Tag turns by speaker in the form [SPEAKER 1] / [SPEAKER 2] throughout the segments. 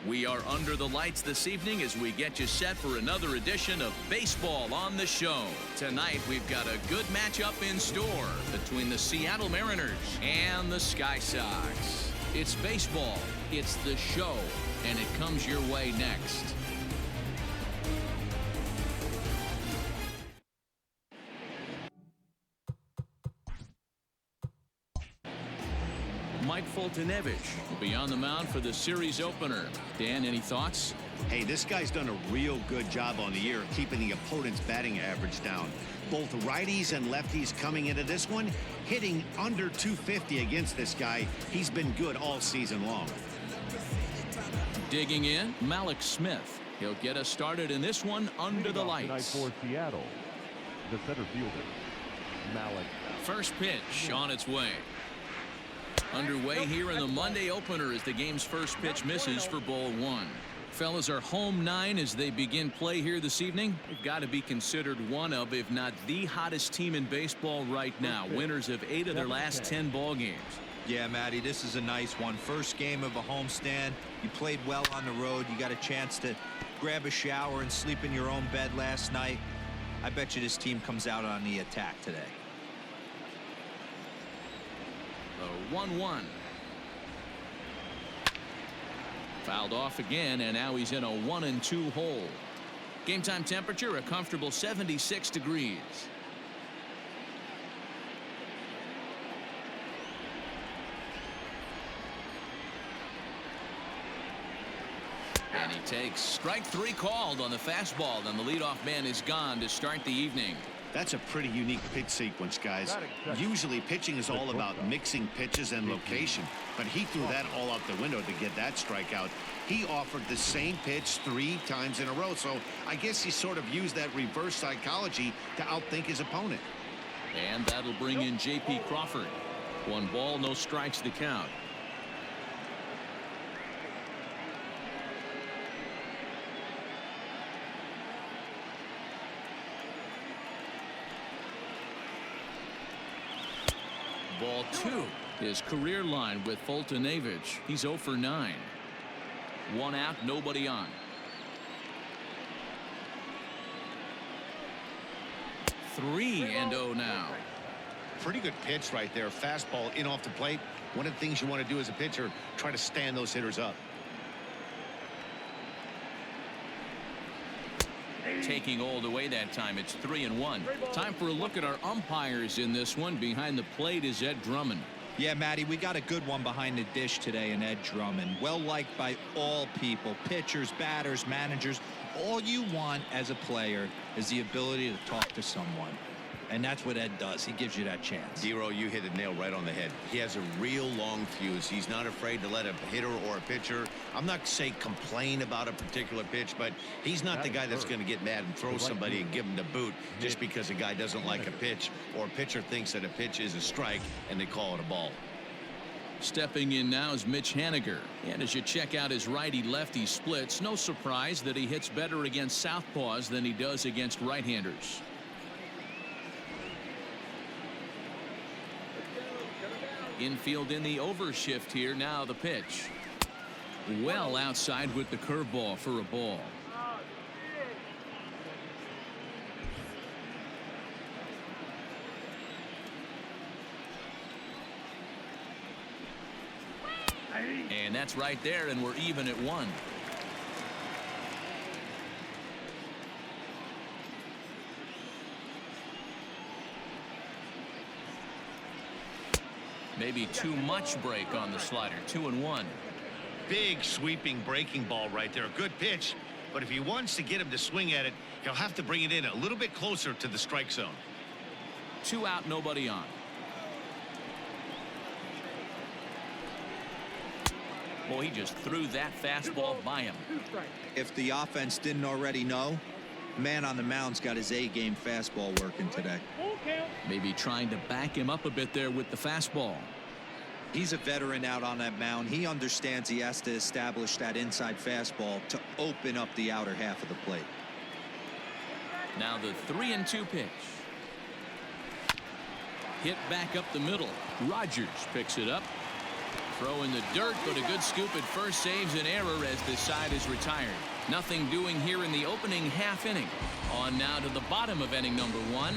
[SPEAKER 1] We are under the lights this evening as we get you set for another edition of Baseball on the Show. Tonight, we've got a good matchup in store between the Seattle Mariners and the Sky Sox. It's baseball, it's the show, and it comes your way next. Mike Foltynewicz will be on the mound for the series opener. Dan, any thoughts?
[SPEAKER 2] Hey, this guy's done a real good job on the year keeping the opponent's batting average down. Both righties and lefties coming into this one, hitting under 250 against this guy. He's been good all season long.
[SPEAKER 1] Digging in, Malik Smith. He'll get us started in this one under the lights.
[SPEAKER 3] For Seattle, the center fielder, Malik.
[SPEAKER 1] First pitch on its way. Underway here in the Monday opener as the game's first pitch misses for ball one. Fellas, are home 9 as they begin play here this evening. They've got to be considered one of, if not the hottest team in baseball right now. Winners of 8 of their last 10 ball games.
[SPEAKER 4] Yeah, Matty, this is a nice one. First game of a homestand. You played well on the road. You got a chance to grab a shower and sleep in your own bed last night. I bet you this team comes out on the attack today.
[SPEAKER 1] The 1-1. Fouled off again, and now he's in a 1-2 hole. Game time temperature, a comfortable 76 degrees. And he takes strike 3 called on the fastball, and the leadoff man is gone to start the evening.
[SPEAKER 2] That's a pretty unique pitch sequence, guys. Usually pitching is all about mixing pitches and location, but he threw that all out the window to get that strikeout. He offered the same pitch 3 times in a row, so I guess he sort of used that reverse psychology to outthink his opponent.
[SPEAKER 1] And that'll bring in J.P. Crawford. 1 ball, no strikes to count. Ball 2. His career line with Foltynewicz. He's 0 for 9. 1 out, nobody on. 3-0 now.
[SPEAKER 2] Pretty good pitch right there. Fastball in off the plate. One of the things you want to do as a pitcher, try to stand those hitters up.
[SPEAKER 1] Taking all the way that time. It's 3-1. Time for a look at our umpires in this one. Behind the plate is Ed Drummond.
[SPEAKER 4] Yeah, Matty, we got a good one behind the dish today in Ed Drummond. Well liked by all people, pitchers, batters, managers. All you want as a player is the ability to talk to someone. And that's what Ed does. He gives you that chance.
[SPEAKER 2] Zero, you hit the nail right on the head. He has a real long fuse. He's not afraid to let a hitter or a pitcher, I'm not saying complain about a particular pitch, but he's not the guy that's going to get mad and throw somebody and give him the boot just because a guy doesn't like a pitch or a pitcher thinks that a pitch is a strike and they call it a ball.
[SPEAKER 1] Stepping in now is Mitch Haniger. And as you check out his righty-lefty splits, no surprise that he hits better against southpaws than he does against right-handers. Infield in the overshift here. Now the pitch. Well outside with the curveball for a ball. And that's right there, and we're even at 1. Maybe too much break on the slider. 2-1.
[SPEAKER 2] Big sweeping breaking ball right there. A good pitch, but if he wants to get him to swing at it, he'll have to bring it in a little bit closer to the strike zone.
[SPEAKER 1] 2 out, nobody on. Boy, he just threw that fastball by him.
[SPEAKER 4] If the offense didn't already know, man on the mound's got his A-game fastball working today.
[SPEAKER 1] Maybe trying to back him up a bit there with the fastball.
[SPEAKER 4] He's a veteran out on that mound. He understands he has to establish that inside fastball to open up the outer half of the plate.
[SPEAKER 1] Now the 3-2 pitch. Hit back up the middle. Rogers picks it up. Throw in the dirt, but a good scoop at first saves an error as this side is retired. Nothing doing here in the opening half inning. On now to the bottom of inning number 1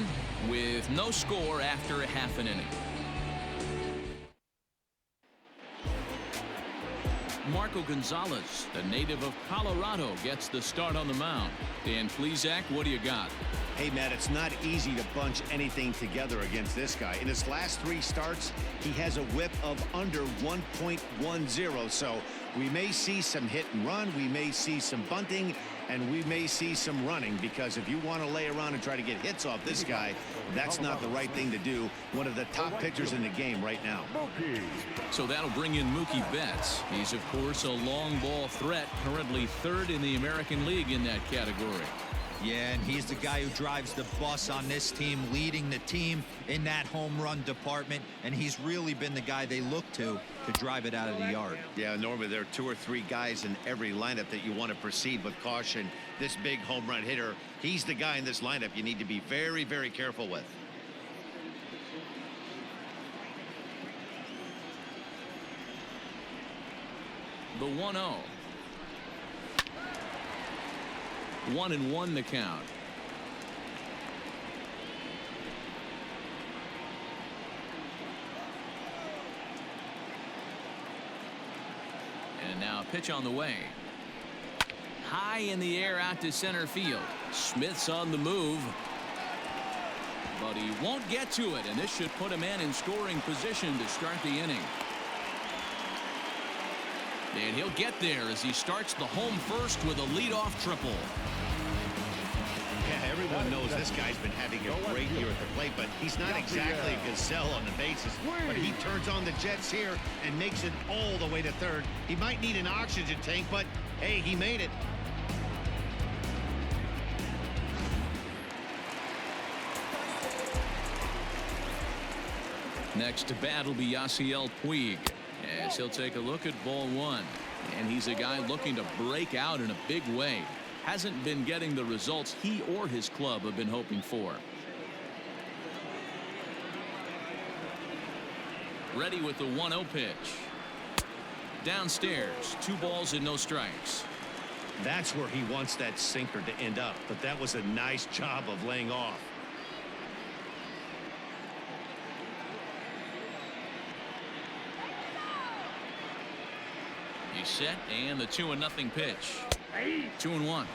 [SPEAKER 1] with no score after a half an inning. Marco Gonzalez, the native of Colorado, gets the start on the mound. Dan Plesac, what do you got?
[SPEAKER 2] Hey, Matt, it's not easy to bunch anything together against this guy. In his last 3 starts, he has a whip of under 1.10. So we may see some hit and run. We may see some bunting, and we may see some running, because if you want to lay around and try to get hits off this guy, that's not the right thing to do. One of the top pitchers in the game right now.
[SPEAKER 1] So that'll bring in Mookie Betts. He's, of course, a long ball threat, currently 3rd in the American League in that category.
[SPEAKER 4] Yeah, and he's the guy who drives the bus on this team, leading the team in that home run department, and he's really been the guy they look to drive it out of the yard.
[SPEAKER 2] Yeah, normally there are 2 or 3 guys in every lineup that you want to proceed with caution. This big home run hitter, he's the guy in this lineup you need to be very, very careful with.
[SPEAKER 1] The 1-0. 1-1 the count. And now a pitch on the way. High in the air out to center field. Smith's on the move, but he won't get to it, and this should put a man in scoring position to start the inning. And he'll get there as he starts the home first with a leadoff triple.
[SPEAKER 2] Yeah, everyone knows this guy's been having a great year at the plate, but he's not exactly a gazelle on the bases. But he turns on the jets here and makes it all the way to 3rd. He might need an oxygen tank, but hey, he made it.
[SPEAKER 1] Next to bat will be Yasiel Puig, as he'll take a look at ball 1. And he's a guy looking to break out in a big way. Hasn't been getting the results he or his club have been hoping for. Ready with the 1-0 pitch. Downstairs, 2 balls and no strikes.
[SPEAKER 2] That's where he wants that sinker to end up, but that was a nice job of laying off.
[SPEAKER 1] He's set, and the 2-0 pitch. 2-1.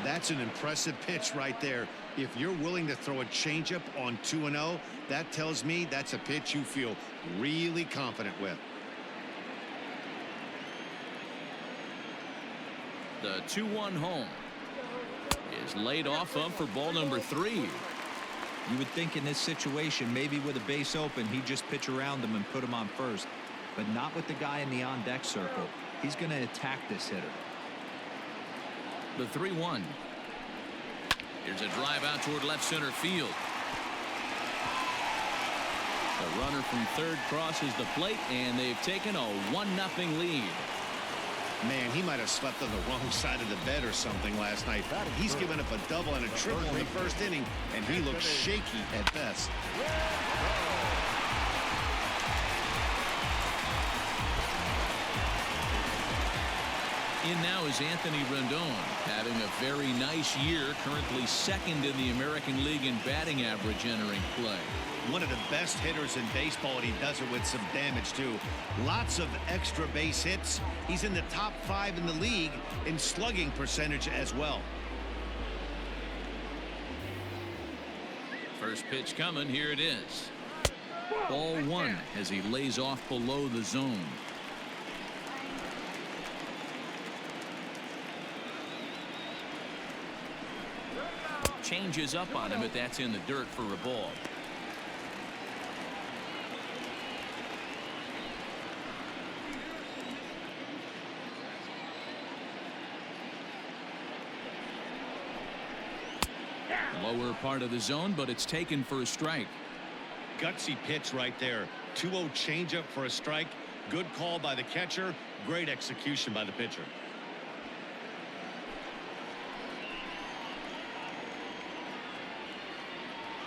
[SPEAKER 2] That's an impressive pitch right there. If you're willing to throw a changeup on 2-0, that tells me that's a pitch you feel really confident with.
[SPEAKER 1] The 2-1 home is laid off of for ball number 3.
[SPEAKER 4] You would think in this situation, maybe with a base open, he'd just pitch around him and put him on first. But not with the guy in the on-deck circle. He's going to attack this hitter.
[SPEAKER 1] The 3-1. Here's a drive out toward left center field. The runner from 3rd crosses the plate, and they've taken a 1-0 lead.
[SPEAKER 2] Man, he might have slept on the wrong side of the bed or something last night. He's given up a double and a triple in the 1st inning, and he looks shaky at best.
[SPEAKER 1] In now is Anthony Rendon, having a very nice year, currently 2nd in the American League in batting average entering play.
[SPEAKER 2] One of the best hitters in baseball, and he does it with some damage too. Lots of extra base hits. He's in the top 5 in the league in slugging percentage as well.
[SPEAKER 1] First pitch coming. Here it is. Ball 1 as he lays off below the zone. Changes up on him, but that's in the dirt for a ball. Lower part of the zone, but it's taken for a strike.
[SPEAKER 2] Gutsy pitch right there. 2-0 changeup for a strike. Good call by the catcher. Great execution by the pitcher.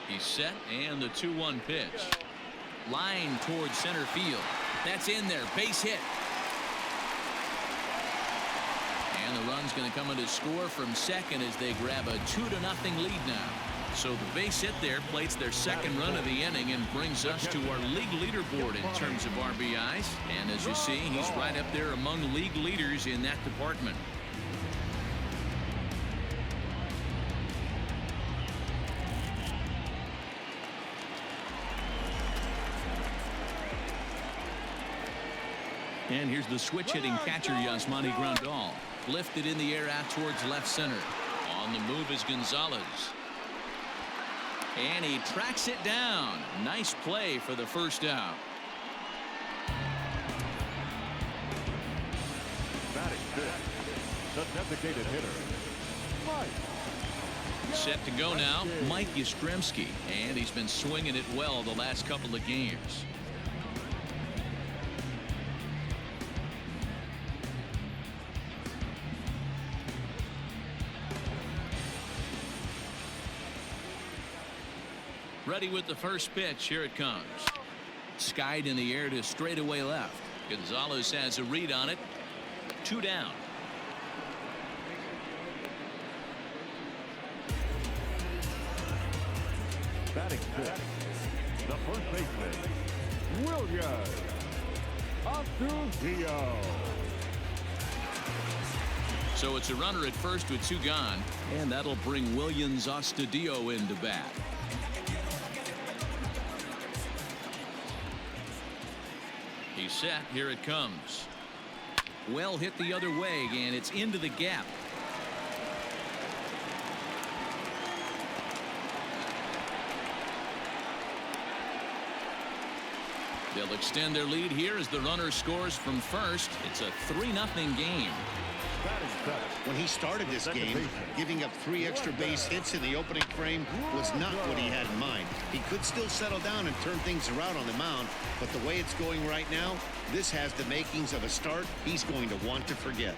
[SPEAKER 1] He's set, and the 2-1 pitch. Line towards center field. That's in there. Base hit. And the run's going to come in to score from second as they grab a 2-0 lead now. So the base hit there plates their second run of the inning and brings us to our league leaderboard in terms of RBIs. And as you see, he's right up there among league leaders in that department. And here's the switch hitting catcher Yasmani Grandal. Lifted in the air out towards left center. On the move is Gonzalez. And he tracks it down. Nice play for the first out.
[SPEAKER 3] Batting fifth, the designated hitter, Mike.
[SPEAKER 1] Set to go now, Mike Yastrzemski. And he's been swinging it well the last couple of games. Ready with the first pitch. Here it comes. Skied in the air to straightaway left. Gonzalez has a read on it. 2 down.
[SPEAKER 3] Batting fifth, the first baseman, William Astudillo.
[SPEAKER 1] So it's a runner at first with 2 gone. And that'll bring Williams Astudillo into bat. He's set. Here it comes. Well hit the other way, and it's into the gap. They'll extend their lead here as the runner scores from first. It's a 3-0 game.
[SPEAKER 2] When he started this game, giving up 3 extra base hits in the opening frame was not what he had in mind. He could still settle down and turn things around on the mound, but the way it's going right now, this has the makings of a start he's going to want to forget.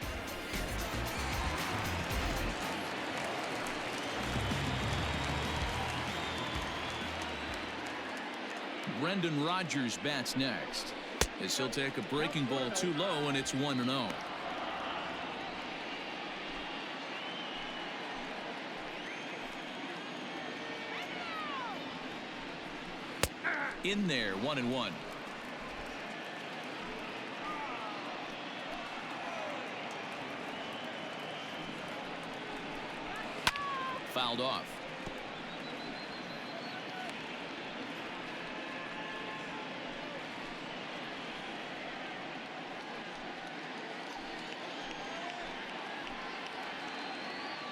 [SPEAKER 1] Brendan Rodgers bats next as he'll take a breaking ball too low, and it's 1-0. In there, 1-1. Fouled off.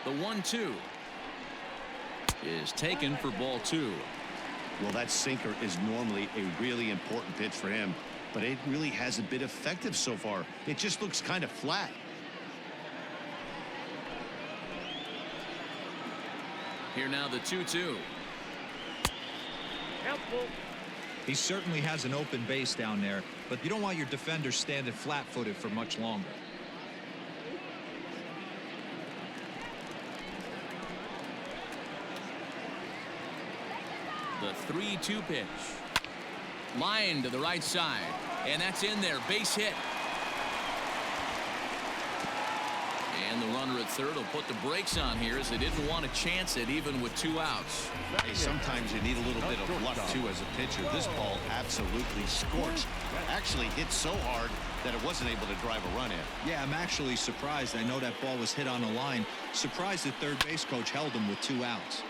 [SPEAKER 1] The 1-2 is taken for ball 2.
[SPEAKER 2] Well, that sinker is normally a really important pitch for him, but it really hasn't been effective so far. It just looks kind of flat.
[SPEAKER 1] Here now the 2-2.
[SPEAKER 4] He certainly has an open base down there, but you don't want your defender standing flat-footed for much longer.
[SPEAKER 1] The 3-2 pitch. Line to the right side. And that's in there. Base hit. And the runner at third will put the brakes on here as they didn't want to chance it even with 2 outs.
[SPEAKER 2] Hey, sometimes you need a little bit of luck, too, as a pitcher. This ball absolutely scorched. Actually hit so hard that it wasn't able to drive a run in.
[SPEAKER 4] Yeah, I'm actually surprised. I know that ball was hit on the line. Surprised the third base coach held him with 2 outs.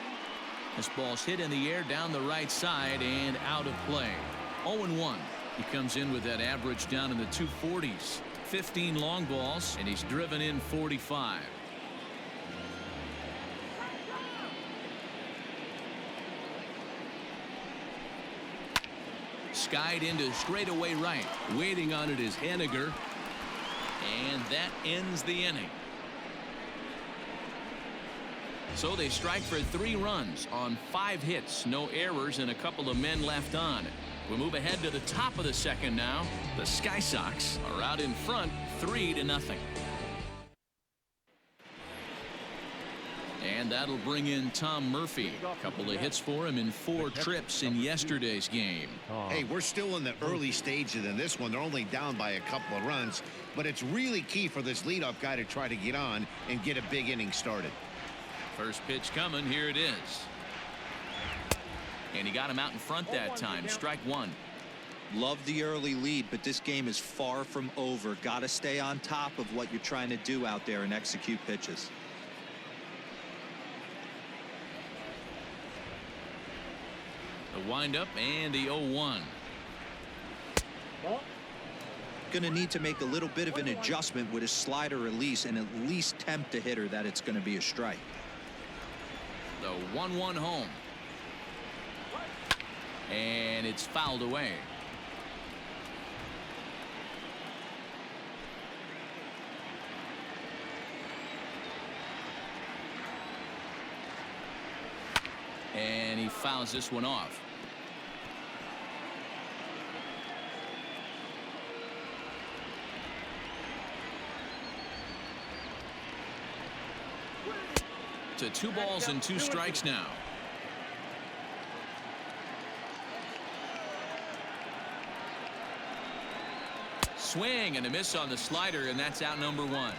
[SPEAKER 1] This ball's hit in the air down the right side and out of play. 0-1. He comes in with that average down in the 240s. 15 long balls, and he's driven in 45. Skied into straightaway right. Waiting on it is Henniger. And that ends the inning. So they strike for 3 runs on 5 hits, no errors, and a couple of men left on. We move ahead to the top of the second now. The Sky Sox are out in front 3-0. And that'll bring in Tom Murphy. A couple of hits for him in 4 trips in yesterday's game.
[SPEAKER 2] Hey, we're still in the early stages in this one. They're only down by a couple of runs, but it's really key for this leadoff guy to try to get on and get a big inning started.
[SPEAKER 1] First pitch coming. Here it is. And he got him out in front that time. Strike 1.
[SPEAKER 4] Love the early lead, but this game is far from over. Got to stay on top of what you're trying to do out there and execute pitches.
[SPEAKER 1] The windup and the 0-1.
[SPEAKER 4] Going to need to make a little bit of an adjustment with his slider release and at least tempt a hitter that it's going to be a strike.
[SPEAKER 1] The 1-1 home. And it's fouled away. And he fouls this one off. To 2 balls and 2 strikes now. Swing and a miss on the slider, and that's out number 1.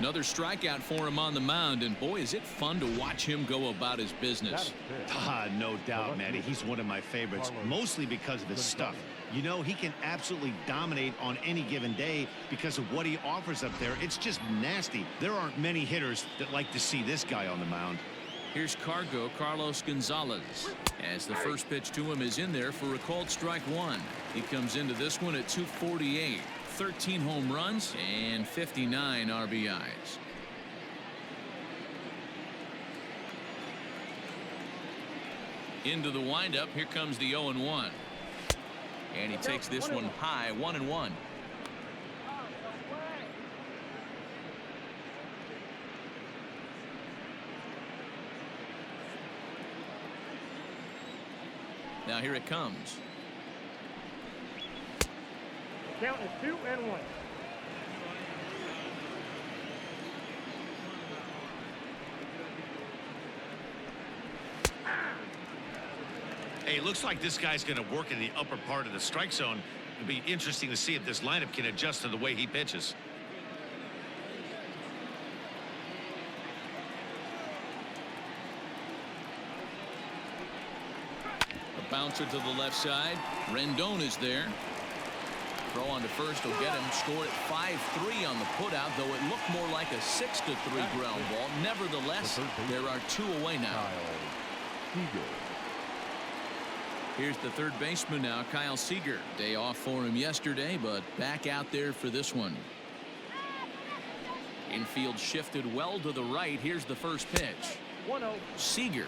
[SPEAKER 1] Another strikeout for him on the mound, and boy, is it fun to watch him go about his business.
[SPEAKER 2] No doubt, Matty. He's one of my favorites, mostly because of his stuff. You know, he can absolutely dominate on any given day because of what he offers up there. It's just nasty. There aren't many hitters that like to see this guy on the mound.
[SPEAKER 1] Here's Carlos Gonzalez, as the first pitch to him is in there for a called strike 1. He comes into this one at 248. 13 home runs and 59 RBIs. Into the windup. Here comes the 0-1. And he takes this one high. 1-1. Now here it comes.
[SPEAKER 5] Count is 2-1.
[SPEAKER 2] Hey, it looks like this guy's going to work in the upper part of the strike zone. It'll be interesting to see if this lineup can adjust to the way he pitches.
[SPEAKER 1] A bouncer to the left side. Rendon is there. Throw on to first will get him. Scored at 5-3 on the putout, though it looked more like a 6-3 ground ball. Nevertheless, there are 2 away now. Here's the third baseman now, Kyle Seager. Day off for him yesterday, but back out there for this one. Infield shifted well to the right. Here's the first pitch.
[SPEAKER 5] 1-0.
[SPEAKER 1] Seager,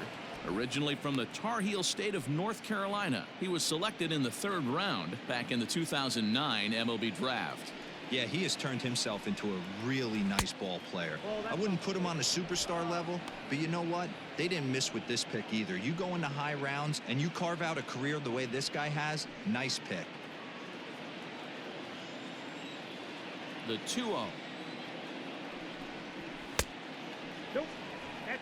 [SPEAKER 1] originally from the Tar Heel state of North Carolina. He was selected in the 3rd round back in the 2009 MLB draft.
[SPEAKER 4] Yeah, he has turned himself into a really nice ball player. I wouldn't put him on a superstar level, but you know what? They didn't miss with this pick either. You go into high rounds and you carve out a career the way this guy has. Nice pick.
[SPEAKER 1] The 2-0.
[SPEAKER 5] Nope.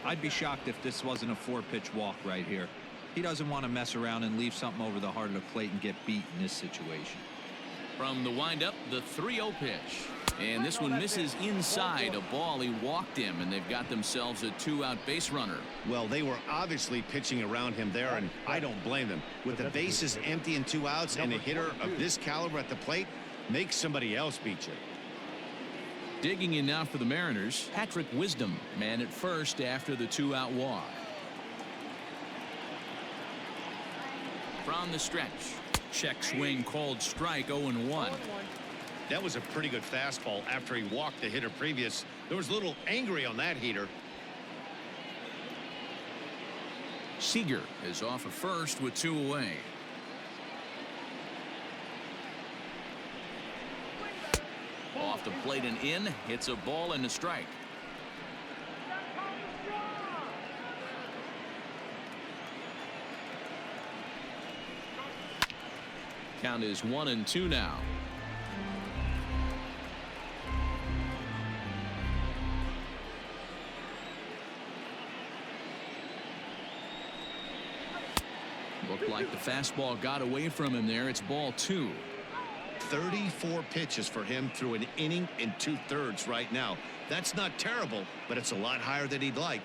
[SPEAKER 4] I'd be shocked if this wasn't a 4-pitch walk right here. He doesn't want to mess around and leave something over the heart of the plate and get beat in this situation.
[SPEAKER 1] From the windup, the 3-0 pitch. And this one misses inside. A ball. He walked him, and they've got themselves a 2-out base runner.
[SPEAKER 2] Well, they were obviously pitching around him there, and I don't blame them. With the bases empty and 2 outs and a hitter of this caliber at the plate, make somebody else beat you.
[SPEAKER 1] Digging in now for the Mariners, Patrick Wisdom, man at first after the 2-out walk. From the stretch. Check swing called strike. 0-1.
[SPEAKER 2] That was a pretty good fastball after he walked the hitter previous. There was a little angry on that heater.
[SPEAKER 1] Seager is off of first with 2 away. Off the plate and in. Hits a ball and a strike. Count is 1-2 now. like the fastball got away from him there. It's ball 2.
[SPEAKER 2] 34 pitches for him through an inning and 2/3 right now. That's not terrible, but it's a lot higher than he'd like.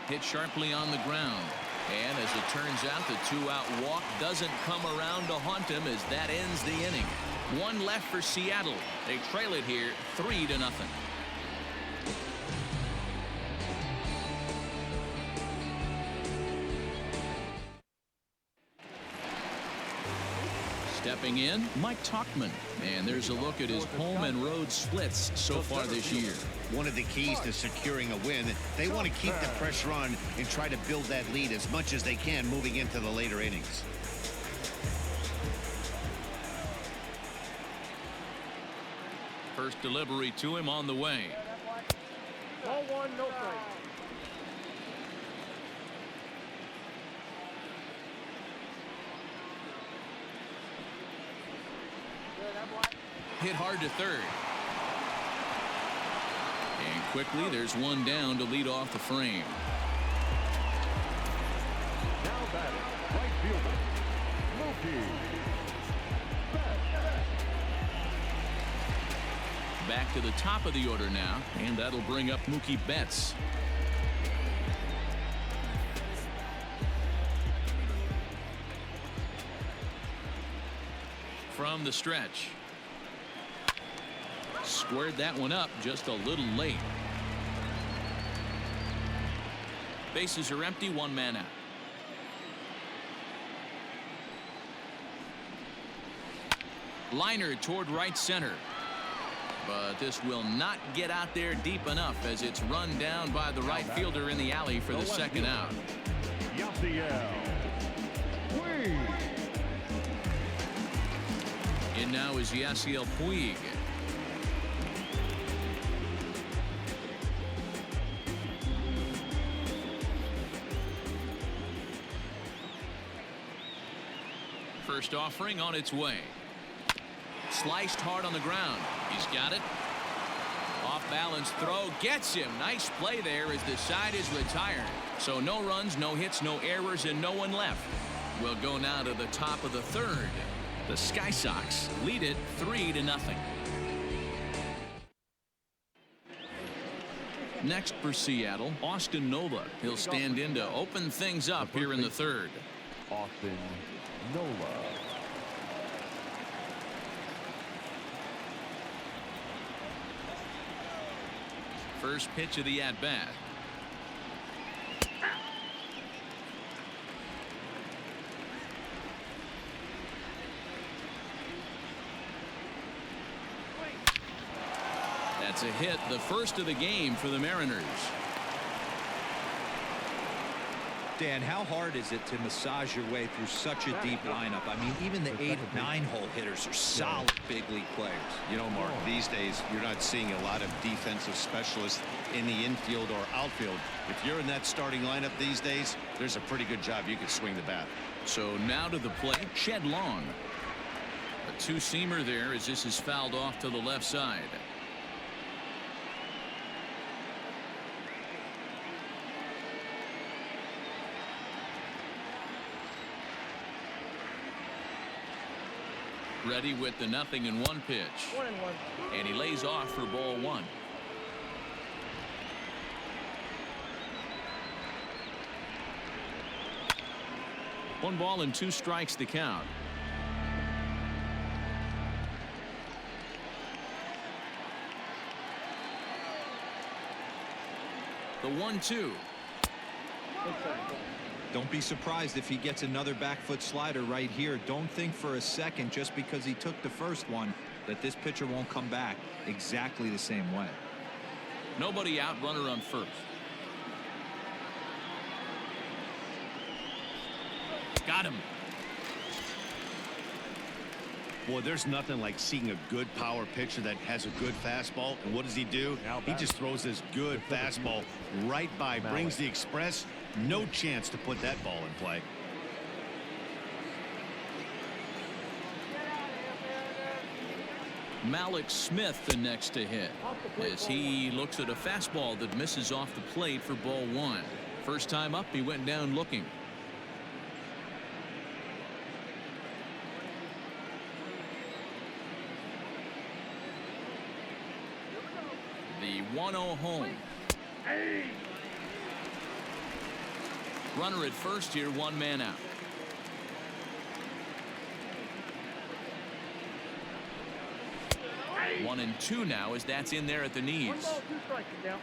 [SPEAKER 1] Hit sharply on the ground. And as it turns out, the 2-out walk doesn't come around to haunt him as that ends the inning. One left for Seattle. They trail it here 3-0. Stepping in, Mike Tauchman. And there's a look at his home and road splits so far this year.
[SPEAKER 2] One of the keys to securing a win, they want to keep the pressure on and try to build that lead as much as they can moving into the later innings.
[SPEAKER 1] First delivery to him on the way.
[SPEAKER 5] Ball 1, no strike.
[SPEAKER 1] Hit hard to third. And quickly there's one down to lead off the frame.
[SPEAKER 3] Now batting, right fielder, Mookie Betts.
[SPEAKER 1] Back to the top of the order now, and that'll bring up Mookie Betts. From the stretch. Squared that one up just a little late. Bases are empty, one man out. Liner toward right center. But this will not get out there deep enough as it's run down by the right fielder in the alley for the second out. In now is Yasiel Puig. First offering on its way. Sliced hard on the ground. He's got it. Off balance throw gets him. Nice play there as the side is retired. So no runs, no hits, no errors, and no one left. We'll go now to the top of the third. The Sky Sox lead it 3-0. Next for Seattle, Austin Nola. He'll stand in to open things up here in the third.
[SPEAKER 3] Austin Nola.
[SPEAKER 1] First pitch of the at-bat. That's a hit, the first of the game for the Mariners.
[SPEAKER 4] Dan, how hard is it to massage your way through such a deep lineup? I mean, even the 8 and 9 hole hitters are solid big league players.
[SPEAKER 2] You know, Mark, these days you're not seeing a lot of defensive specialists in the infield or outfield. If you're in that starting lineup these days, there's a pretty good job you can swing the bat.
[SPEAKER 1] So now to the plate, Shed Long. A two-seamer there as this is fouled off to the left side. Ready with the 0-1 pitch.
[SPEAKER 5] 1-1.
[SPEAKER 1] And he lays off for ball 1. One ball and 2 strikes the count. The 1-2.
[SPEAKER 4] Don't be surprised if he gets another back foot slider right here. Don't think for a second just because he took the first one that this pitcher won't come back exactly the same way.
[SPEAKER 1] Nobody out, runner on first. Got him.
[SPEAKER 2] Boy, there's nothing like seeing a good power pitcher that has a good fastball. And what does he do? He just throws this good fastball right by, brings the express. No chance to put that ball in play.
[SPEAKER 1] Malik Smith the next to hit, as he looks at a fastball that misses off the plate for ball one. First time up, he went down looking. The 1-0 home. Runner at first here, one man out. One and two now as that's in there at the knees.
[SPEAKER 5] 1 ball, 2 strikes now.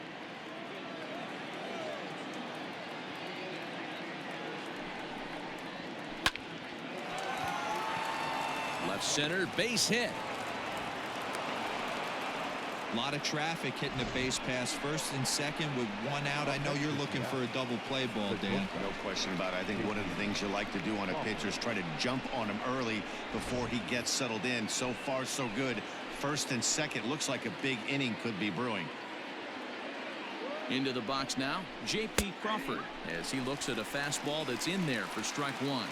[SPEAKER 1] Left center, base hit.
[SPEAKER 4] A lot of traffic hitting the base pass first and second with one out. I know you're looking for a double play ball, Dan.
[SPEAKER 2] No question about it. I think one of the things you like to do on a pitcher is try to jump on him early before he gets settled in. So far, so good. First and second, looks like a big inning could be brewing.
[SPEAKER 1] Into the box now, J.P. Crawford, as he looks at a fastball that's in there for strike one.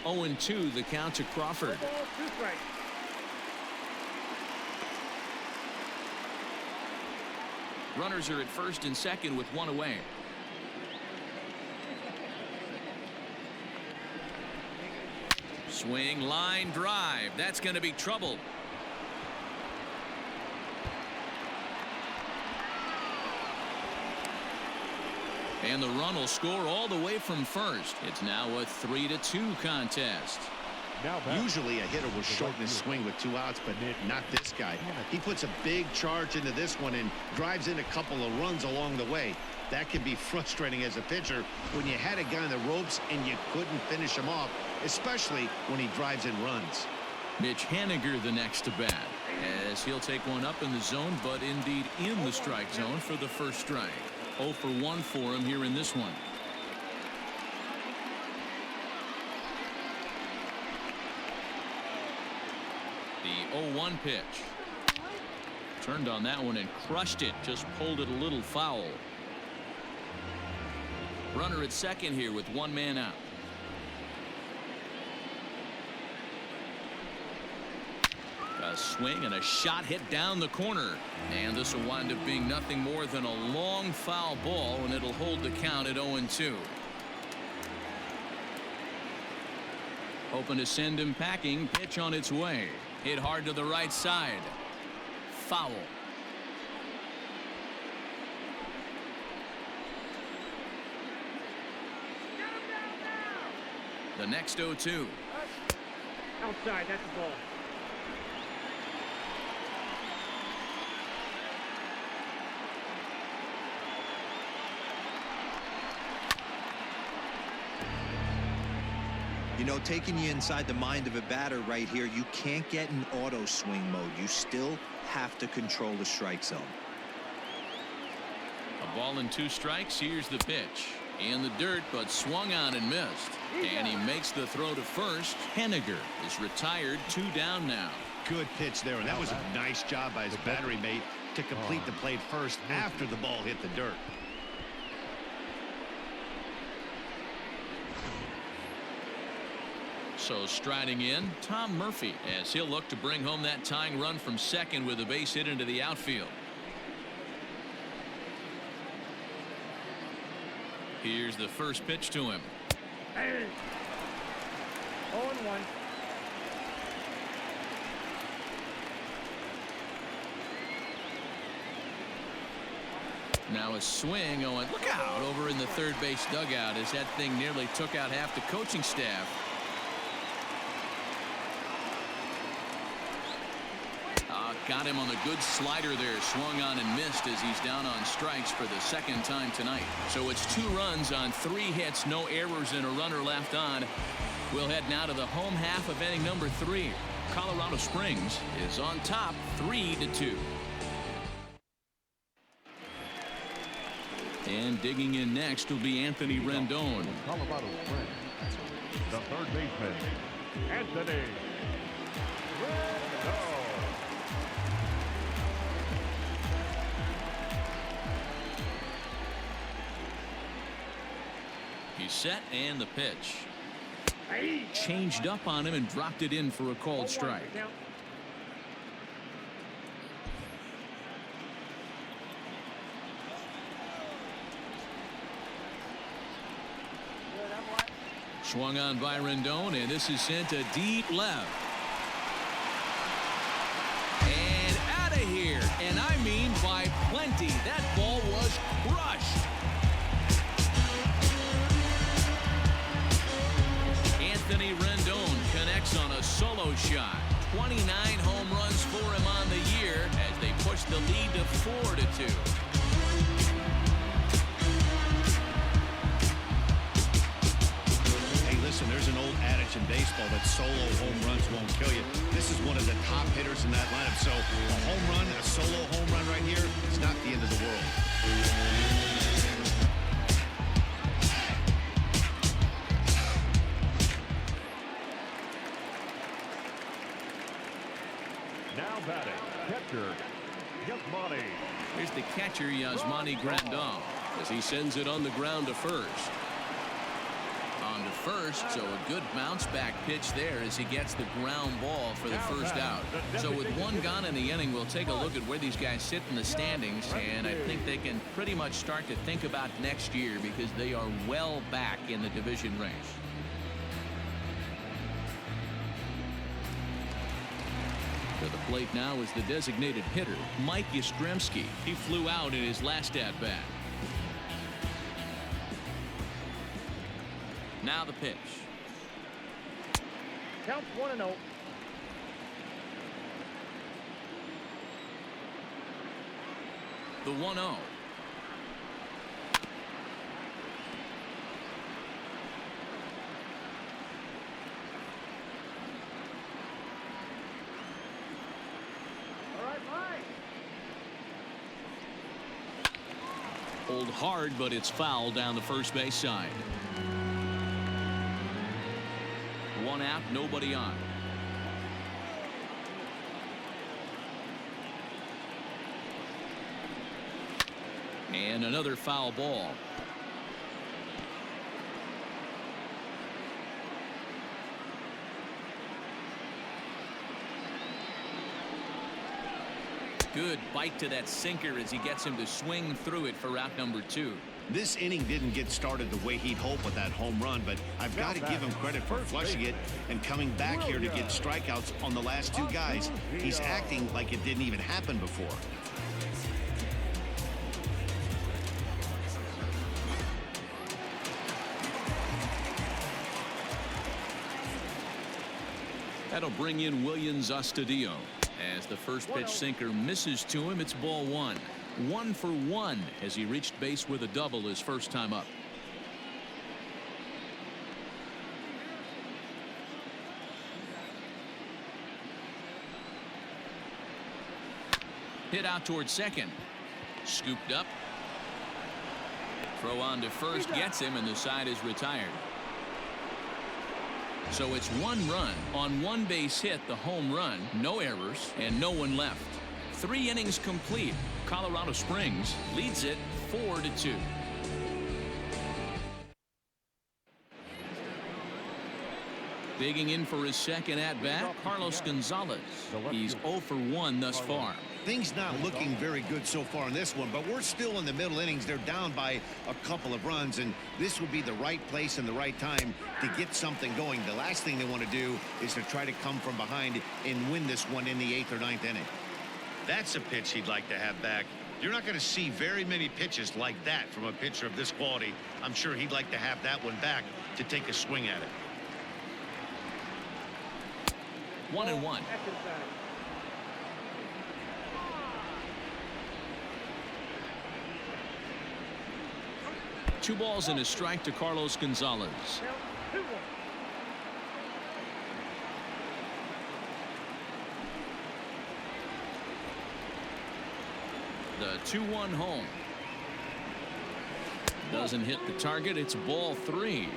[SPEAKER 1] Oh, 0-2 the count to Crawford.
[SPEAKER 5] 1 ball, 2 strikes.
[SPEAKER 1] Runners are at first and second with one away. Swing, line drive. That's going to be trouble. And the run will score all the way from first. It's now a 3-2 contest.
[SPEAKER 2] Usually a hitter will shorten his swing with 2 outs, but not this guy. He puts a big charge into this one and drives in a couple of runs along the way. That can be frustrating as a pitcher when you had a guy on the ropes and you couldn't finish him off, especially when he drives in runs.
[SPEAKER 1] Mitch Haniger the next to bat, as he'll take one up in the zone, but indeed in the strike zone for the first strike. 0 for 1 for him here in this one. The 0-1 pitch. Turned on that one and crushed it. Just pulled it a little foul. Runner at second here with one man out. A swing and a shot hit down the corner. And this will wind up being nothing more than a long foul ball, and it'll hold the count at 0-2. Hoping to send him packing. Pitch on its way. Hit hard to the right side. Foul. The next 0-2.
[SPEAKER 5] Outside, that's the ball.
[SPEAKER 4] You know, taking you inside the mind of a batter right here, you can't get in auto swing mode. You still have to control the strike zone.
[SPEAKER 1] A ball and 2 strikes. Here's the pitch. In the dirt, but swung on and missed. And he makes the throw to first. Haniger is retired. 2 down now.
[SPEAKER 2] Good pitch there, and that was a nice job by his battery mate to complete the play first after the ball hit the dirt.
[SPEAKER 1] So striding in, Tom Murphy, as he'll look to bring home that tying run from second with a base hit into the outfield. Here's the first pitch to him.
[SPEAKER 5] 0-1.
[SPEAKER 1] Now a swing. Oh, and look out over in the third base dugout as that thing nearly took out half the coaching staff. Got him on the good slider there. Swung on and missed as he's down on strikes for the second time tonight. So it's 2 runs on 3 hits, no errors, and a runner left on. We'll head now to the home half of inning number 3. Colorado Springs is on top 3-2. And digging in next will be Anthony Rendon.
[SPEAKER 3] Colorado Springs, the third baseman, Anthony Rendon.
[SPEAKER 1] He's set and the pitch. Changed up on him and dropped it in for a called strike. Swung on by Rendon, and this is sent to deep left. And out of here. And I mean by plenty. That ball was crushed. Anthony Rendon connects on a solo shot. 29 home runs for him on the year as they push the lead to 4-2.
[SPEAKER 2] Listen, there's an old adage in baseball that solo home runs won't kill you. This is one of the top hitters in that lineup. So a home run, a solo home run right here, it's not the end of the world.
[SPEAKER 3] Now batting, catcher, Yasmani.
[SPEAKER 1] Here's the catcher, Yasmani Grandal, as he sends it on the ground to first. On to first, so a good bounce back pitch there as he gets the ground ball for the first out. So with one gone in the inning, we'll take a look at where these guys sit in the standings, and I think they can pretty much start to think about next year because they are well back in the division race. To the plate now is the designated hitter, Mike Yastrzemski. He flew out in his last at-bat. Now the pitch.
[SPEAKER 5] Count 1-0.
[SPEAKER 1] The 1-0.
[SPEAKER 5] All right, Mike.
[SPEAKER 1] Pulled hard, but it's foul down the first base side. One out, nobody on. And another foul ball. Good bite to that sinker as he gets him to swing through it for out number 2.
[SPEAKER 2] This inning didn't get started the way he'd hoped with that home run, but I've got to give him credit for flushing it and coming back here to get strikeouts on the last 2 guys. He's acting like it didn't even happen before.
[SPEAKER 1] That'll bring in Williams Astudillo. As the first pitch sinker misses to him, it's ball 1. 1 for 1 as he reached base with a double his first time up. Hit out towards second. Scooped up. Throw on to first gets him, and the side is retired. So it's 1 run on 1 base hit, the home run, no errors, and no one left. 3 innings complete. Colorado Springs leads it 4-2. Digging in for his second at-bat, Carlos Gonzalez. He's 0 for 1 thus far.
[SPEAKER 2] Things not looking very good so far in this one, but we're still in the middle innings. They're down by a couple of runs, and this would be the right place and the right time to get something going. The last thing they want to do is to try to come from behind and win this one in the 8th or 9th inning. That's a pitch he'd like to have back. You're not going to see very many pitches like that from a pitcher of this quality. I'm sure he'd like to have that one back to take a swing at it.
[SPEAKER 1] 1-1. 2 balls and a strike to Carlos Gonzalez.
[SPEAKER 5] Count 2-1.
[SPEAKER 1] The 2-1 home. Doesn't hit the target. It's ball 3.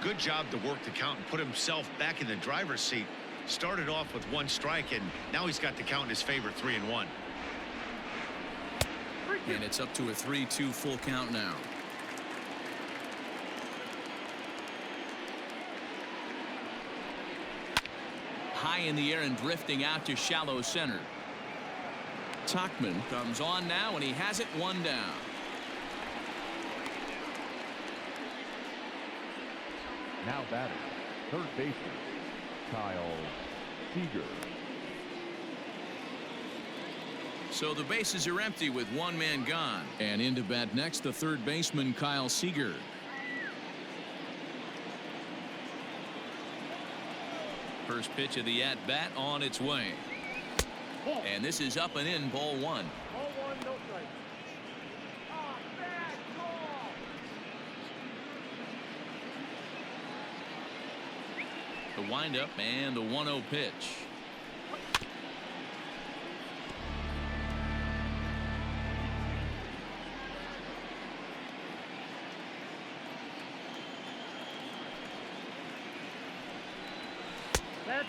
[SPEAKER 2] Good job to work the count and put himself back in the driver's seat. Started off with 1 strike, and now he's got the count in his favor, 3-1.
[SPEAKER 1] And it's up to a 3-2 full count now. high in the air and drifting out to shallow center. Tuckman comes on now, and he has it one down.
[SPEAKER 3] Now batting, third baseman, Kyle Seager.
[SPEAKER 1] So the bases are empty with one man gone. And into bat next, the third baseman, Kyle Seager. First pitch of the at-bat on its way. And this is up and in, ball one.
[SPEAKER 5] Ball one, no strike.
[SPEAKER 1] The windup and the 1-0 pitch.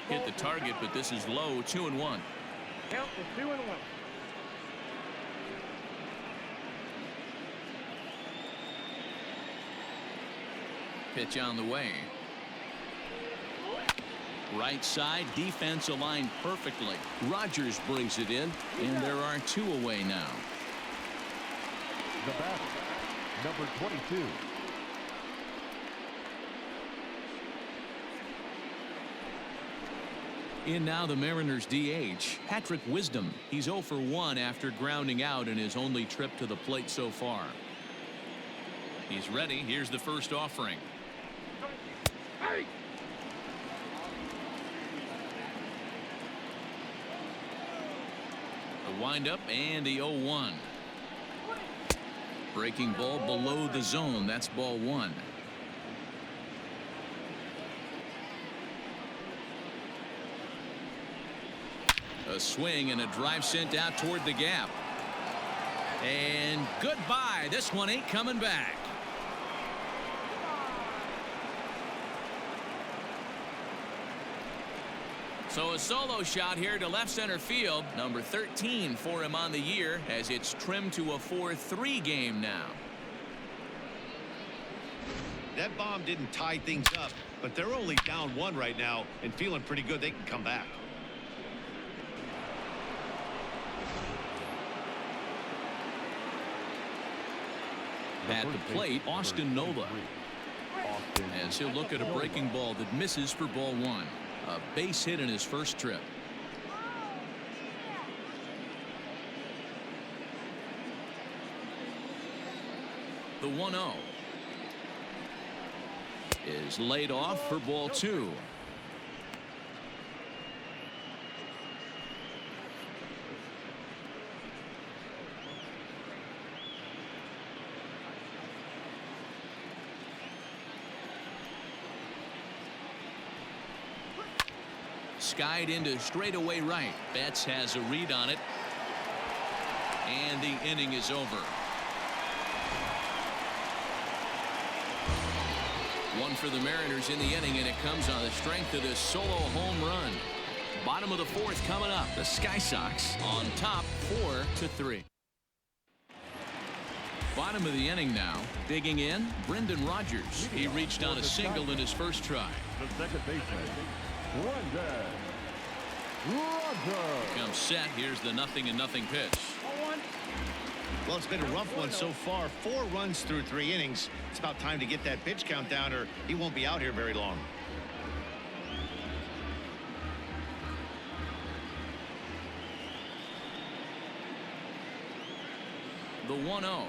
[SPEAKER 1] Hit the target, but this is low. 2-1.
[SPEAKER 5] Count to 2-1.
[SPEAKER 1] Pitch on the way. Right side, defense aligned perfectly. Rogers brings it in, and there are 2 away now.
[SPEAKER 3] The batter, number 22.
[SPEAKER 1] In now the Mariners DH, Patrick Wisdom. He's 0 for 1 after grounding out in his only trip to the plate so far. He's ready. Here's the first offering.
[SPEAKER 5] Hey!
[SPEAKER 1] The windup and the 0-1. Breaking ball below the zone. That's ball 1. A swing and a drive sent out toward the gap. And goodbye. This one ain't coming back. So a solo shot here to left center field. Number 13 for him on the year, as it's trimmed to a 4-3 game now.
[SPEAKER 2] That bomb didn't tie things up, but they're only down 1 right now and feeling pretty good they can come back.
[SPEAKER 1] At the plate, Austin Nola. As he'll look at a breaking ball that misses for ball 1. A base hit in his first trip. The 1-0 is laid off for ball 2. Skied into straightaway right. Betts has a read on it. And the inning is over. 1 for the Mariners in the inning, and it comes on the strength of this solo home run. Bottom of the 4th coming up. The Sky Sox on top 4-3. Bottom of the inning now. Digging in, Brendan Rogers. He reached on a single in his first try.
[SPEAKER 3] The second baseman, Brendan Rogers.
[SPEAKER 1] Comes set. Here's the 0-0 pitch.
[SPEAKER 2] Well, it's been a rough one so far. 4 runs through 3 innings. It's about time to get that pitch count down, or he won't be out here very long.
[SPEAKER 1] The 1-0.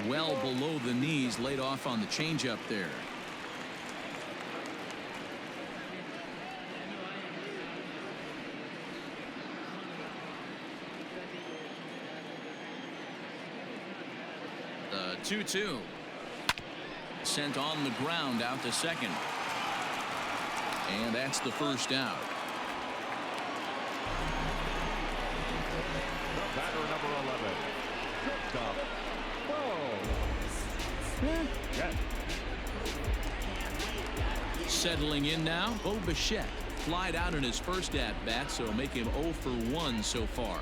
[SPEAKER 1] Well below the knees, laid off on the changeup there. The 2-2. Sent on the ground out to second. And that's the first out.
[SPEAKER 3] The batter, number 11. Shortstop. Yes.
[SPEAKER 1] Settling in now, Bo Bichette. Flied out in his first at-bat, so make him 0 for 1 so far.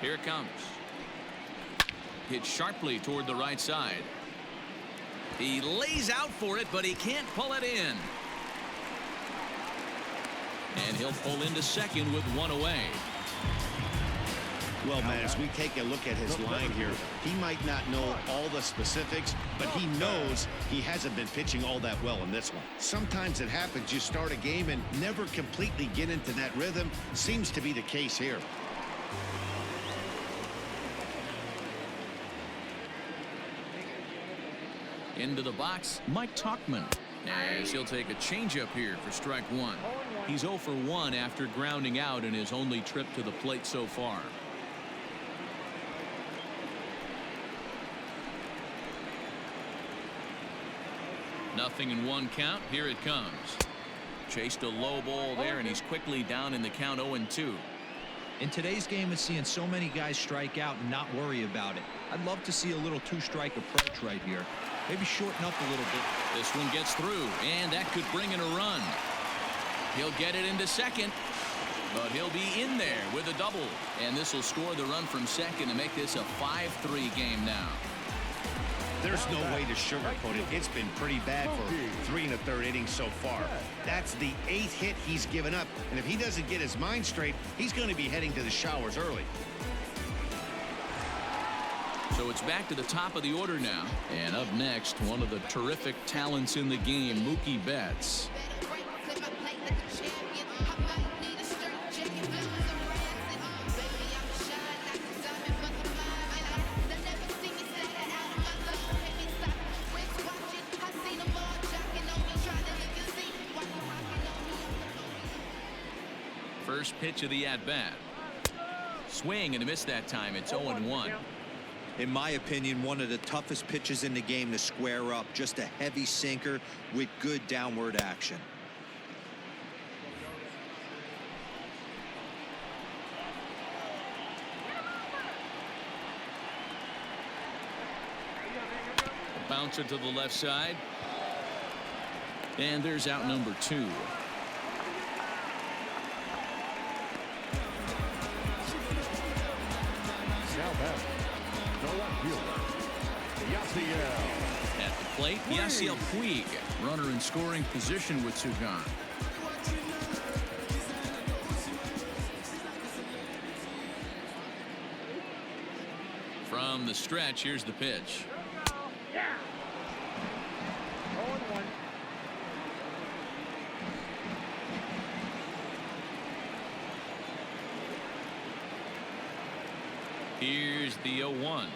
[SPEAKER 1] Here it comes. Hit sharply toward the right side. He lays out for it, but he can't pull it in. And he'll pull into second with one away.
[SPEAKER 2] Well, man, as we take a look at his line here, he might not know all the specifics, but he knows he hasn't been pitching all that well in this one. Sometimes it happens. You start a game and never completely get into that rhythm. Seems to be the case here.
[SPEAKER 1] Into the box, Mike Tauchman, as he'll take a changeup here for strike one. He's 0 for 1 after grounding out in his only trip to the plate so far. Nothing in one count. Here it comes. Chased a low ball there, and he's quickly down in the count 0-2.
[SPEAKER 4] In today's game, it's seeing so many guys strike out and not worry about it. I'd love to see a little two-strike approach right here. Maybe shorten up a little bit.
[SPEAKER 1] This one gets through, and that could bring in a run. He'll get it into second, but he'll be in there with a double. And this will score the run from second to make this a 5-3 game now.
[SPEAKER 2] There's no way to sugarcoat it. It's been pretty bad for 3 1/3 innings so far. That's the 8th hit he's given up. And if he doesn't get his mind straight, he's going to be heading to the showers early.
[SPEAKER 1] So it's back to the top of the order now. And up next, one of the terrific talents in the game, Mookie Betts. First pitch of the at-bat. Swing and a miss that time. It's 0-1.
[SPEAKER 4] In my opinion, one of the toughest pitches in the game to square up. Just a heavy sinker with good downward action.
[SPEAKER 1] Bouncer to the left side. And there's out number 2. At the plate, Yasiel Puig, runner in scoring position with 2 gone. From the stretch, here's the pitch.
[SPEAKER 5] Yeah. 0-1.
[SPEAKER 1] Here's the 0-1.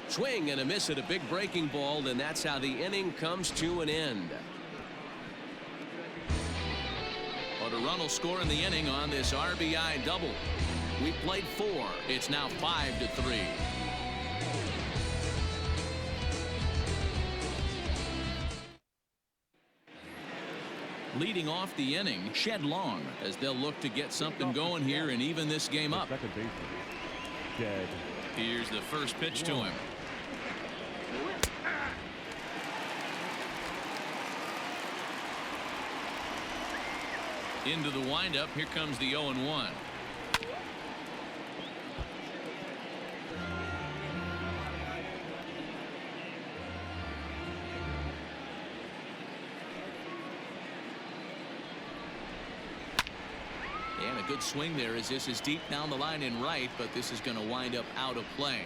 [SPEAKER 1] Swing and a miss at a big breaking ball, and that's how the inning comes to an end. But a run will score in the inning on this RBI double. We played 4. It's now 5-3. Leading off the inning, Shed Long, as they'll look to get something going here and even this game up.
[SPEAKER 3] Second baseman. Shed.
[SPEAKER 1] Here's the first pitch to him. Into the windup. Here comes the 0-1. And a good swing there as this is deep down the line in right, but this is going to wind up out of play.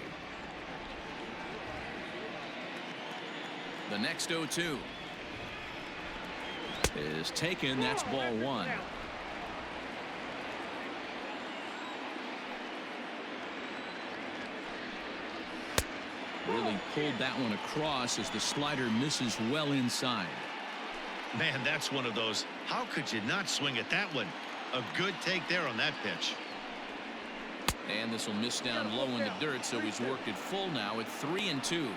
[SPEAKER 1] The next 0-2 is taken. That's ball 1. Really pulled that one across as the slider misses well inside.
[SPEAKER 2] Man, that's one of those. How could you not swing at that one? A good take there on that pitch.
[SPEAKER 1] And this will miss down low in the dirt, so he's worked it full now at 3-2.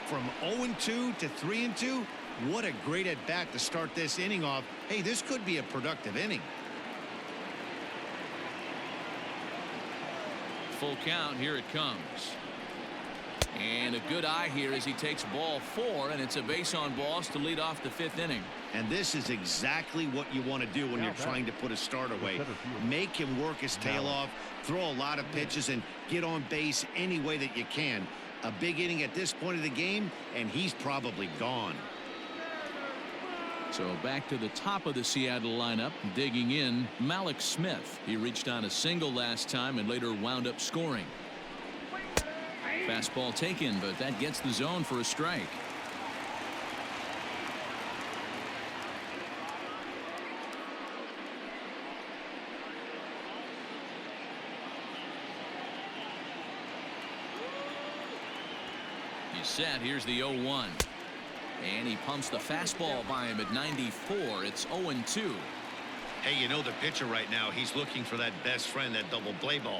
[SPEAKER 2] From 0-2 to 3-2, what a great at bat to start this inning off. Hey, this could be a productive inning.
[SPEAKER 1] Full count. Here it comes. And a good eye here as he takes ball 4, and it's a base on balls to lead off the 5th inning.
[SPEAKER 2] And this is exactly what you want to do when you're trying to put a start away. Make him work his tail off, throw a lot of pitches, and get on base any way that you can. A big inning at this point of the game, and he's probably gone.
[SPEAKER 1] So back to the top of the Seattle lineup, digging in, Malik Smith. He reached on a single last time and later wound up scoring. Fastball taken, but that gets the zone for a strike. He's set. Here's the 0-1. And he pumps the fastball by him at 94. It's 0-2.
[SPEAKER 2] Hey, you know the pitcher right now, he's looking for that best friend, that double play ball.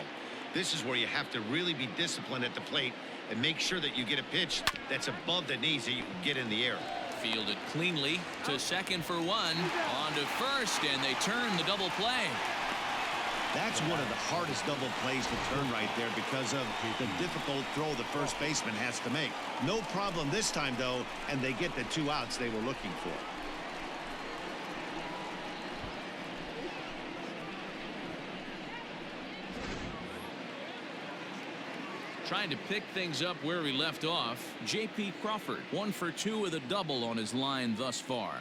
[SPEAKER 2] This is where you have to really be disciplined at the plate and make sure that you get a pitch that's above the knees that you can get in the air.
[SPEAKER 1] Fielded cleanly to second for 1. On to first, and they turn the double play.
[SPEAKER 2] That's one of the hardest double plays to turn right there because of the difficult throw the first baseman has to make. No problem this time, though, and they get the 2 outs they were looking for.
[SPEAKER 1] Trying to pick things up where we left off, J.P. Crawford, 1 for 2 with a double on his line thus far.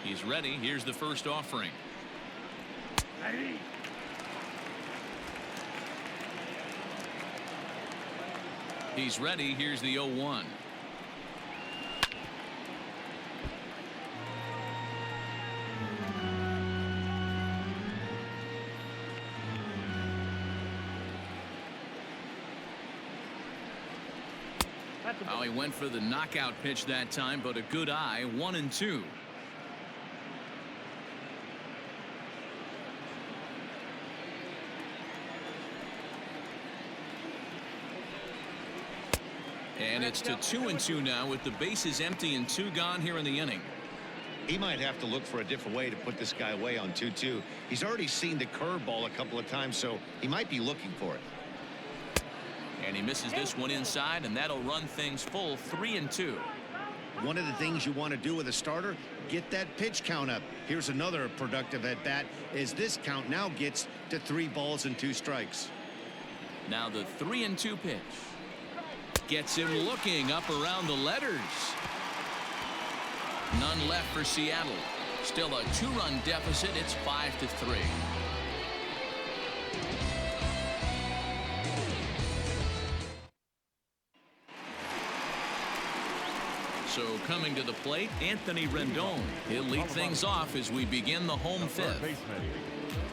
[SPEAKER 1] He's ready. Here's the first offering. He's ready. Here's the 0-1. Oh, he went for the knockout pitch that time, but a good eye. 1-2. And it's to 2-2 now with the bases empty and 2 gone here in the inning.
[SPEAKER 2] He might have to look for a different way to put this guy away on 2-2. He's already seen the curveball a couple of times, so he might be looking for it.
[SPEAKER 1] And he misses this one inside, and that'll run things full. 3-2.
[SPEAKER 2] One of the things you want to do with a starter, get that pitch count up. Here's another productive at bat as this count now gets to 3 balls and 2 strikes.
[SPEAKER 1] Now the 3-2 pitch. Gets him looking up around the letters. None left for Seattle. Still a 2-run deficit. It's 5-3. So coming to the plate, Anthony Rendon. He'll lead things off as we begin the home 5th.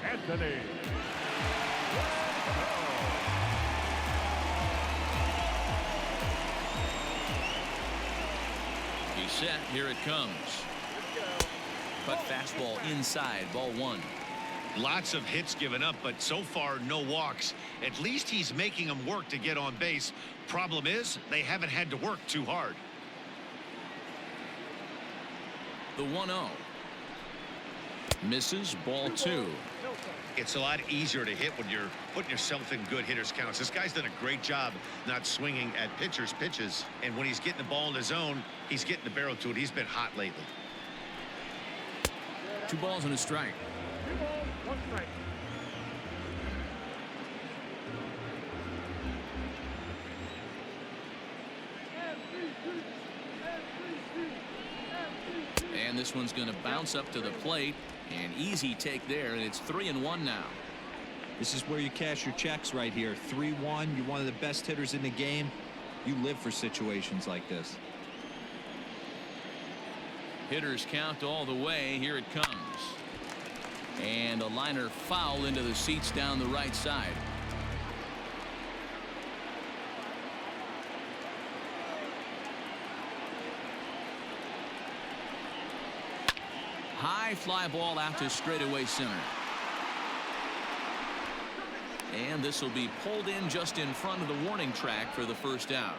[SPEAKER 3] Anthony.
[SPEAKER 1] He's set. Here it comes. But fastball inside. Ball 1.
[SPEAKER 2] Lots of hits given up, but so far no walks. At least he's making them work to get on base. Problem is, they haven't had to work too hard.
[SPEAKER 1] The 1-0. Misses. Ball 2.
[SPEAKER 2] It's a lot easier to hit when you're putting yourself in good hitters counts. This guy's done a great job not swinging at pitchers' pitches, and when he's getting the ball in his zone, he's getting the barrel to it. He's been hot lately.
[SPEAKER 1] 2 balls and a strike.
[SPEAKER 5] 2 balls, 1 strike.
[SPEAKER 1] And this one's going to bounce up to the plate. An easy take there, and it's 3-1 now.
[SPEAKER 4] This is where you cash your checks right here. 3-1. You're one of the best hitters in the game. You live for situations like this.
[SPEAKER 1] Hitters count all the way. Here it comes. And a liner foul into the seats down the right side. High fly ball out to straightaway center. And this will be pulled in just in front of the warning track for the first out.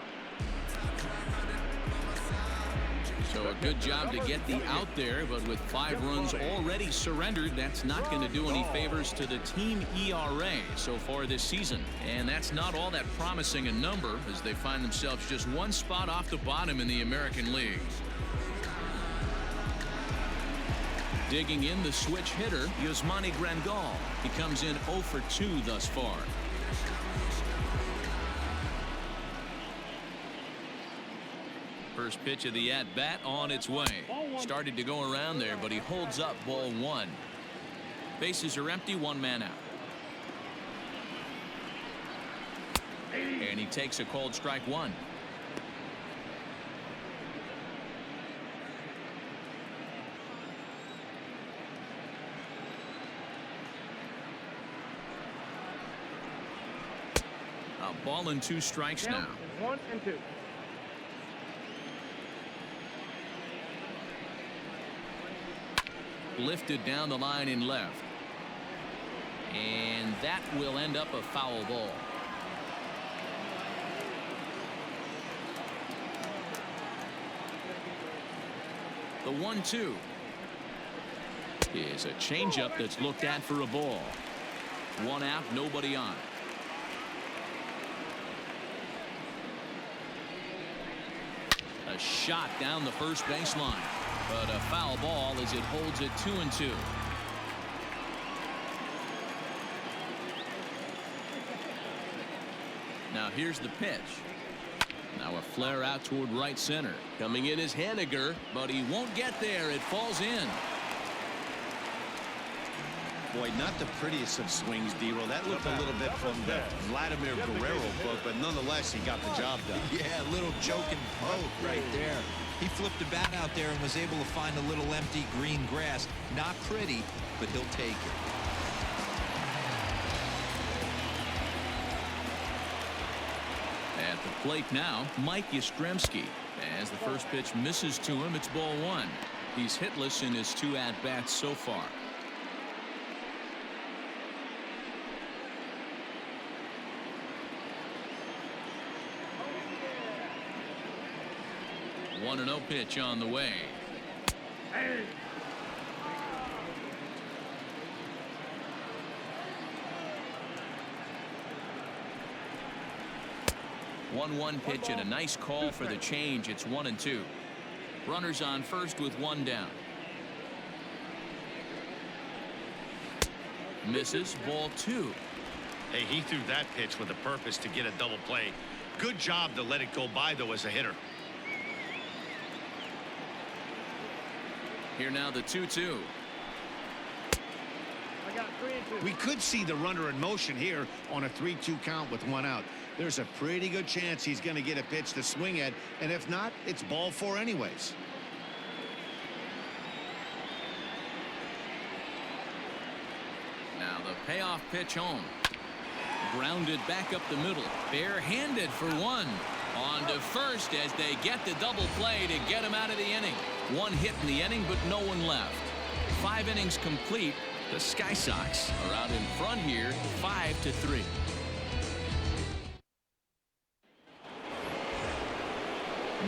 [SPEAKER 1] So a good job to get the out there, but with 5 runs already surrendered, that's not going to do any favors to the team ERA so far this season. And that's not all that promising a number, as they find themselves just 1 spot off the bottom in the American League. Digging in, the switch hitter, Yasmani Grandal. He comes in 0 for 2 thus far. First pitch of the at-bat on its way. Started to go around there, but he holds up ball 1. Bases are empty, 1 man out. And he takes a called strike 1. A ball and 2 strikes now.
[SPEAKER 5] 1 and 2.
[SPEAKER 1] Lifted down the line in left. And that will end up a foul ball. The 1-2 is a changeup that's looked at for a ball. 1 out, nobody on. A shot down the first baseline. But a foul ball as it holds it 2-2. Now here's the pitch. Now a flare out toward right center. Coming in is Haniger, but he won't get there. It falls in.
[SPEAKER 2] Boy, not the prettiest of swings, D-Roll. That looked a little bit from the Vladimir Guerrero book, but nonetheless, he got the job done.
[SPEAKER 4] Yeah, a little joking poke right there. He flipped a bat out there and was able to find a little empty green grass. Not pretty, but he'll take it.
[SPEAKER 1] At the plate now, Mike Yastrzemski. As the first pitch misses to him, it's ball 1. He's hitless in his 2 at-bats so far. One 1-0 pitch on the way. 1-1 pitch and a nice call for the change. It's 1-2. Runners on first with 1 down. Misses, ball 2.
[SPEAKER 2] Hey, he threw that pitch with a purpose to get a double play. Good job to let it go by, though, as a hitter.
[SPEAKER 1] Here now the 2-2.
[SPEAKER 5] I got 3 and 2.
[SPEAKER 2] We could see the runner in motion here on a 3-2 count with 1 out. There's a pretty good chance he's going to get a pitch to swing at, and if not, it's ball 4 anyways.
[SPEAKER 1] Now the payoff pitch home. Grounded back up the middle. Barehanded for 1. On to first as they get the double play to get him out of the inning. 1 hit in the inning, but no one left. 5 innings complete. The Sky Sox are out in front here, 5-3.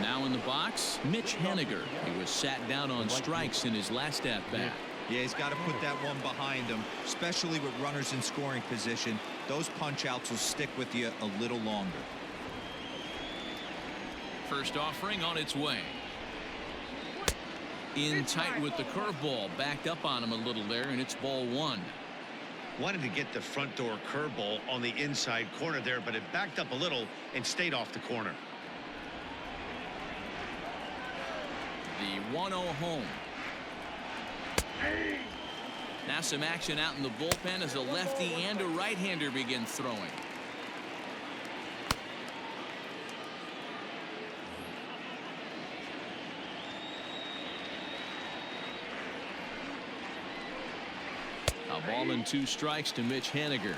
[SPEAKER 1] Now in the box, Mitch Haniger. He was sat down on strikes in his last at-bat.
[SPEAKER 4] Yeah, he's got to put that one behind him, especially with runners in scoring position. Those punch-outs will stick with you a little longer.
[SPEAKER 1] First offering on its way. In tight with the curveball. Backed up on him a little there, and it's ball 1.
[SPEAKER 2] Wanted to get the front door curveball on the inside corner there, but it backed up a little and stayed off the corner.
[SPEAKER 1] The 1-0 home. Now some action out in the bullpen as a lefty and a right-hander begin throwing. A ball and 2 strikes to Mitch Haniger.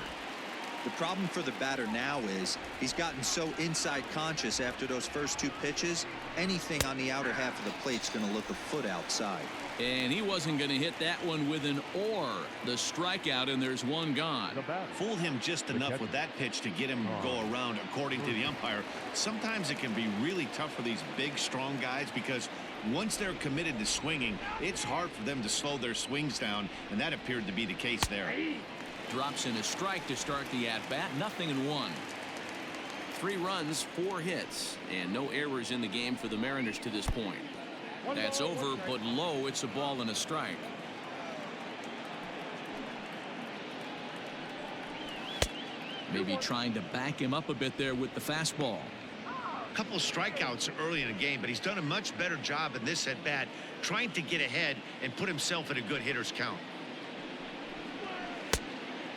[SPEAKER 4] The problem for the batter now is he's gotten so inside conscious after those first 2 pitches. Anything on the outer half of the plate's going to look a foot outside.
[SPEAKER 1] And he wasn't going to hit that one with an or. The strikeout, and there's one gone.
[SPEAKER 2] Fooled him just enough with that pitch to get him to go around, according to the umpire. Sometimes it can be really tough for these big, strong guys because once they're committed to swinging, it's hard for them to slow their swings down, and that appeared to be the case there.
[SPEAKER 1] Drops in a strike to start the at-bat. 0-1. 3 runs, 4 hits, and no errors in the game for the Mariners to this point. That's over, but low. It's a ball and a strike. Maybe trying to back him up a bit there with the fastball.
[SPEAKER 2] A couple of strikeouts early in the game, but he's done a much better job in this at-bat trying to get ahead and put himself in a good hitter's count.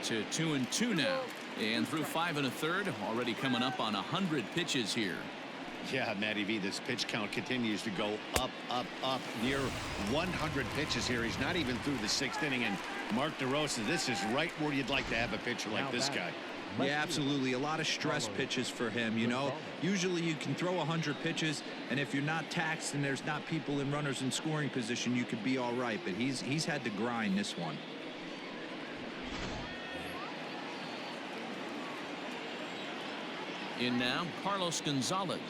[SPEAKER 1] To 2-2 now, and through 5 1/3, already coming up on 100 pitches here.
[SPEAKER 2] Yeah, Matty V, this pitch count continues to go up, up, up. Near 100 pitches here. He's not even through the 6th inning, and Mark DeRosa, this is right where you'd like to have a pitcher like this guy.
[SPEAKER 4] Yeah, absolutely. A lot of stress pitches for him. You know, usually you can throw 100 pitches, and if you're not taxed and there's not people in runners in scoring position, you could be all right. But he's had to grind this one.
[SPEAKER 1] In now, Carlos Gonzalez.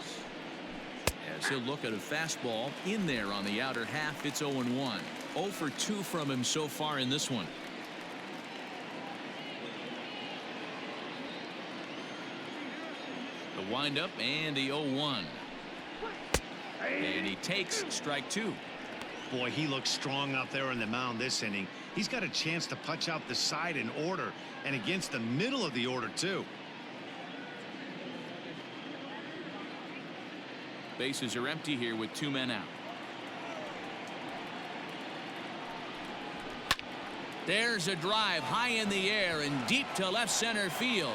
[SPEAKER 1] As he'll look at a fastball in there on the outer half. It's 0-1. 0 for 2 from him so far in this one. The windup and the 0-1. And he takes strike 2.
[SPEAKER 2] Boy, he looks strong out there on the mound this inning. He's got a chance to punch out the side in order and against the middle of the order too.
[SPEAKER 1] Bases are empty here with 2 men out. There's a drive high in the air and deep to left center field.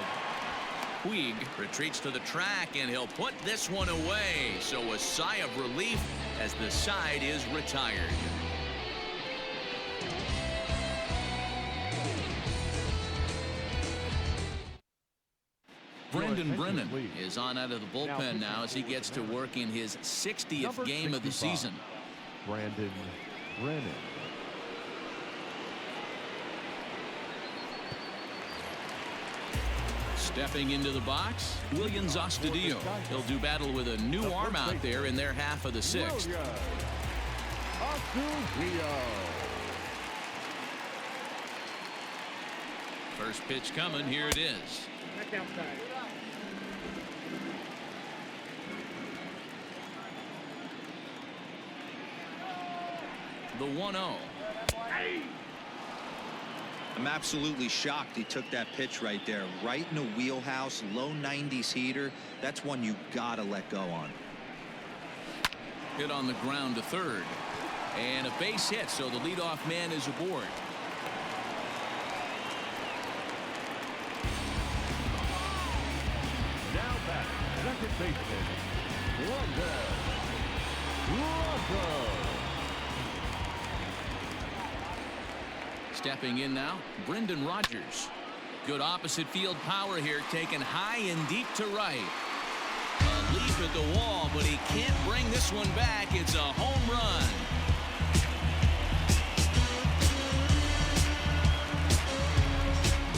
[SPEAKER 1] Puig retreats to the track, and he'll put this one away. So a sigh of relief as the side is retired. Brendan Brennan is on out of the bullpen now as he gets to work in his 60th game of the season.
[SPEAKER 3] Brandon Brennan.
[SPEAKER 1] Stepping into the box, Williams Astudillo. He'll do battle with a new arm out there in their half of the 6th. First pitch coming. Here it is.
[SPEAKER 5] Back outside.
[SPEAKER 1] The 1-0.
[SPEAKER 4] I'm absolutely shocked he took that pitch right there. Right in the wheelhouse, low 90s heater. That's one you gotta let go on.
[SPEAKER 1] Hit on the ground to third. And a base hit, so the leadoff man is aboard.
[SPEAKER 3] Now back, second baseman, Lonzo.
[SPEAKER 1] Stepping in now, Brendan Rodgers. Good opposite field power here, taken high and deep to right. A leap at the wall, but he can't bring this one back. It's a home run.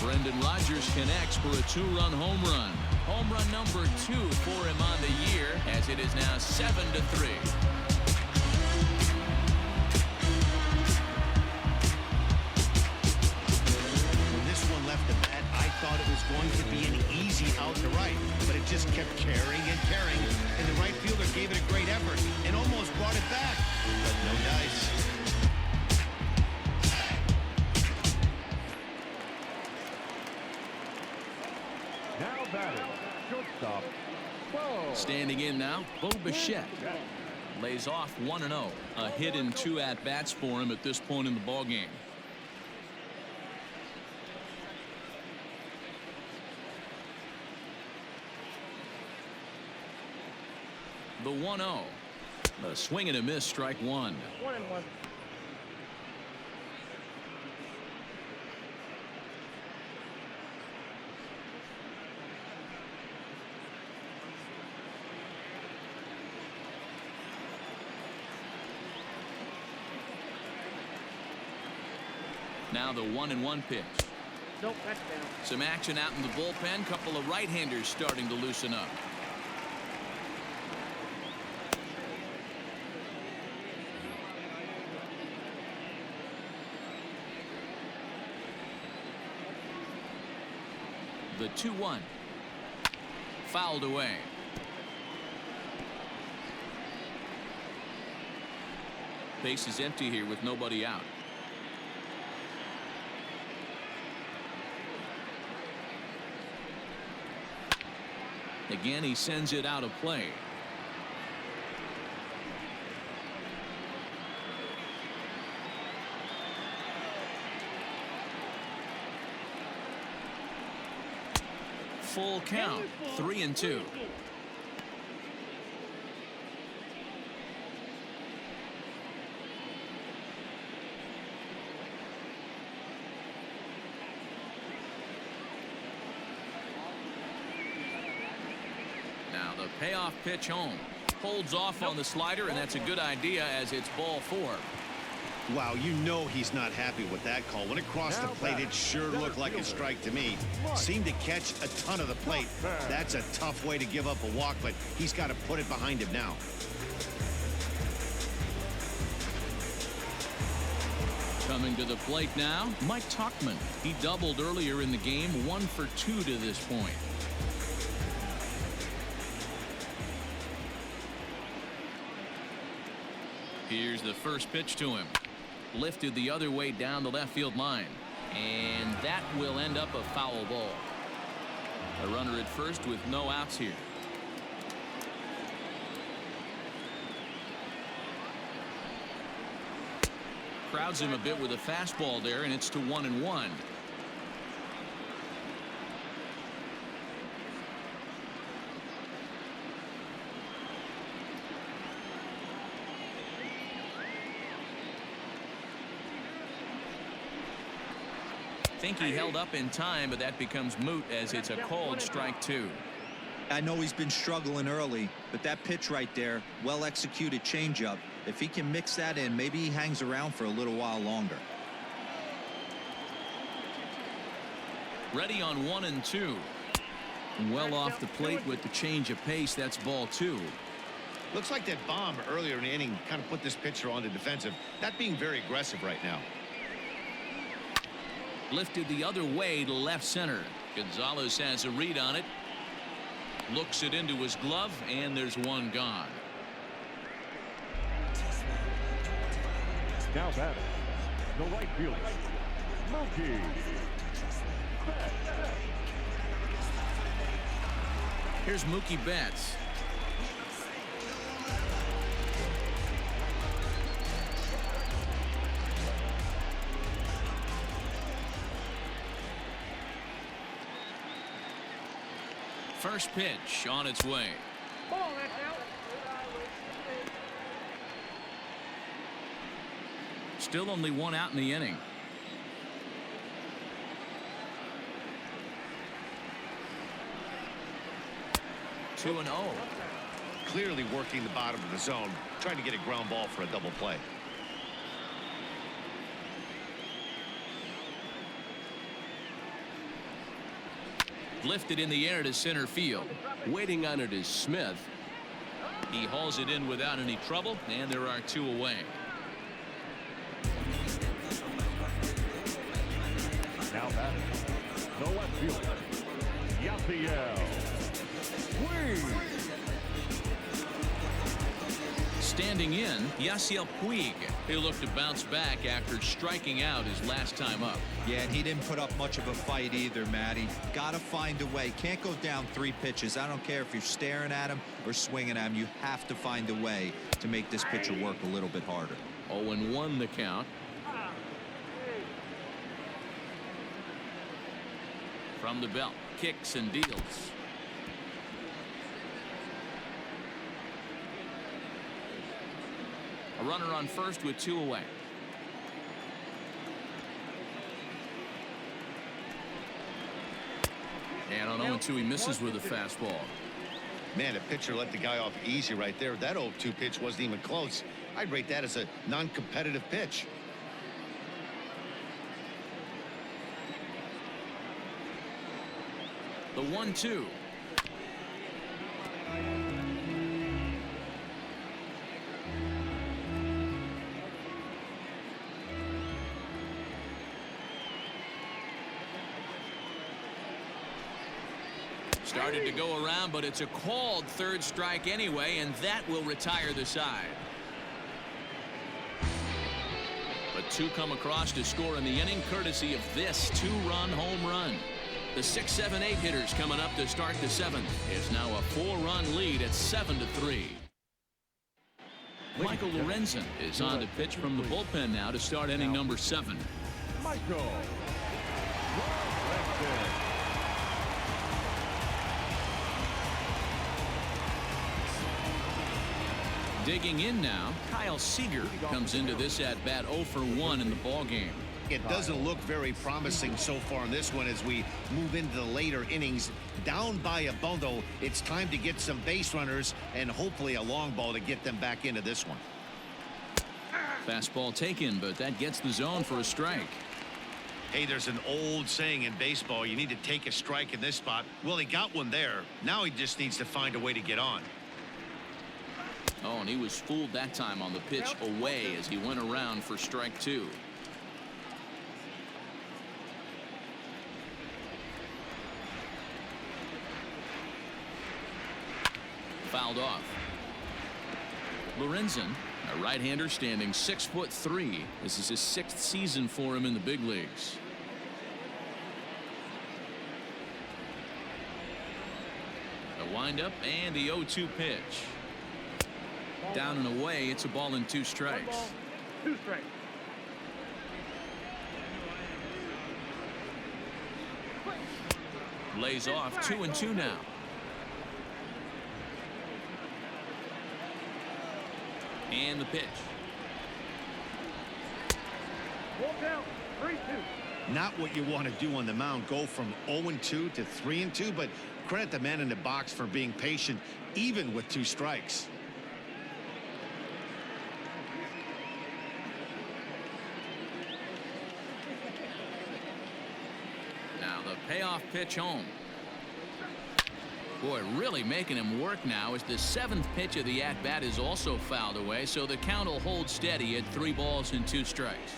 [SPEAKER 1] Brendan Rodgers connects for a 2-run home run. Home run number 2 for him on the year, as it is now 7-3.
[SPEAKER 2] Thought it was going to be an easy out to right, but it just kept carrying and carrying, and the right fielder gave it a great effort and almost brought it back, but no dice.
[SPEAKER 3] Now batting, shortstop,
[SPEAKER 1] Standing in now, Bo Bichette. Lays off 1-0. A hit in 2 at-bats for him at this point in the ballgame. The 1-0. A swing and a miss, strike 1.
[SPEAKER 5] 1-1.
[SPEAKER 1] Now the 1-1 pitch.
[SPEAKER 5] Nope, that's down.
[SPEAKER 1] Some action out in the bullpen. Couple of right-handers starting to loosen up. The 2-1. Fouled away. Base is empty here with nobody out. Again, he sends it out of play. Full count, 3-2. Now the payoff pitch home. Holds off on the slider, and that's a good idea as it's ball 4.
[SPEAKER 2] Wow, you know he's not happy with that call. When it crossed the plate, it sure looked like a strike to me. Seemed to catch a ton of the plate. That's a tough way to give up a walk, but he's got to put it behind him now.
[SPEAKER 1] Coming to the plate now, Mike Tuchman. He doubled earlier in the game, 1 for 2 to this point. Here's the first pitch to him. Lifted the other way down the left field line. And that will end up a foul ball. A runner at first with no outs here. Crowds him a bit with a fastball there, and it's to 1-1. I think he held up in time, but that becomes moot as it's a called strike 2.
[SPEAKER 4] I know he's been struggling early, but that pitch right there, well executed changeup. If he can mix that in, maybe he hangs around for a little while longer.
[SPEAKER 1] Ready on 1-2. Well off the plate with the change of pace. That's ball 2.
[SPEAKER 2] Looks like that bomb earlier in the inning kind of put this pitcher on the defensive. Not being very aggressive right now.
[SPEAKER 1] Lifted the other way to left center. Gonzalez has a read on it. Looks it into his glove, and there's one gone.
[SPEAKER 3] Now batting, the right fielder, Mookie Betts.
[SPEAKER 1] Here's Mookie Betts. First pitch on its way.
[SPEAKER 5] Ball, that's out.
[SPEAKER 1] Still only one out in the inning. Two and 0.
[SPEAKER 2] Clearly working the bottom of the zone, trying to get a ground ball for a double play.
[SPEAKER 1] Lifted in the air to center field. Waiting on it is Smith. He hauls it in without any trouble, and there are 2 away.
[SPEAKER 3] Now batting, the left fielder, Yasiel Puig.
[SPEAKER 1] Standing in, Yasiel Puig. He'll look to bounce back after striking out his last time up.
[SPEAKER 4] Yeah, and he didn't put up much of a fight either, Matty. Gotta find a way. Can't go down 3 pitches. I don't care if you're staring at him or swinging at him. You have to find a way to make this pitcher work a little bit harder.
[SPEAKER 1] 0-1 the count. From the belt, kicks and deals. A runner on first with 2 away. And on 0-2, he misses with a fastball.
[SPEAKER 2] Man, a pitcher let the guy off easy right there. That 0-2 pitch wasn't even close. I'd rate that as a non-competitive pitch.
[SPEAKER 1] The 1-2. Started to go around, but it's a called third strike anyway, and that will retire the side. But two come across to score in the inning, courtesy of this two-run home run. The 6, 7, 8 hitters coming up to start the seventh. It's now a 4-run lead at 7-3. Michael Lorenzen is on to pitch from the bullpen now to start inning number 7.
[SPEAKER 3] Michael Lorenzen.
[SPEAKER 1] Digging in now, Kyle Seager comes into this at bat 0 for 1 in the ball game.
[SPEAKER 2] It doesn't look very promising so far in this one as we move into the later innings. Down by a bundle, it's time to get some base runners and hopefully a long ball to get them back into this one.
[SPEAKER 1] Fastball taken, but that gets the zone for a strike.
[SPEAKER 2] Hey, there's an old saying in baseball, you need to take a strike in this spot. Well, he got one there. Now he just needs to find a way to get on.
[SPEAKER 1] Oh, and he was fooled that time on the pitch away as he went around for strike 2. Fouled off. Lorenzen, a right-hander standing 6'3". This is his 6th season for him in the big leagues. The windup and the 0-2 pitch. Down and away, it's a ball and 2 strikes.
[SPEAKER 5] 1 ball, 2 strikes.
[SPEAKER 1] Lays off 2-2 now. And the pitch.
[SPEAKER 5] Full count, 3-2.
[SPEAKER 2] Not what you want to do on the mound. Go from 0-2 to 3-2, but credit the man in the box for being patient even with 2 strikes.
[SPEAKER 1] Now the payoff pitch home. Boy, really making him work now as the 7th pitch of the at-bat is also fouled away, so the count will hold steady at 3 balls and 2 strikes.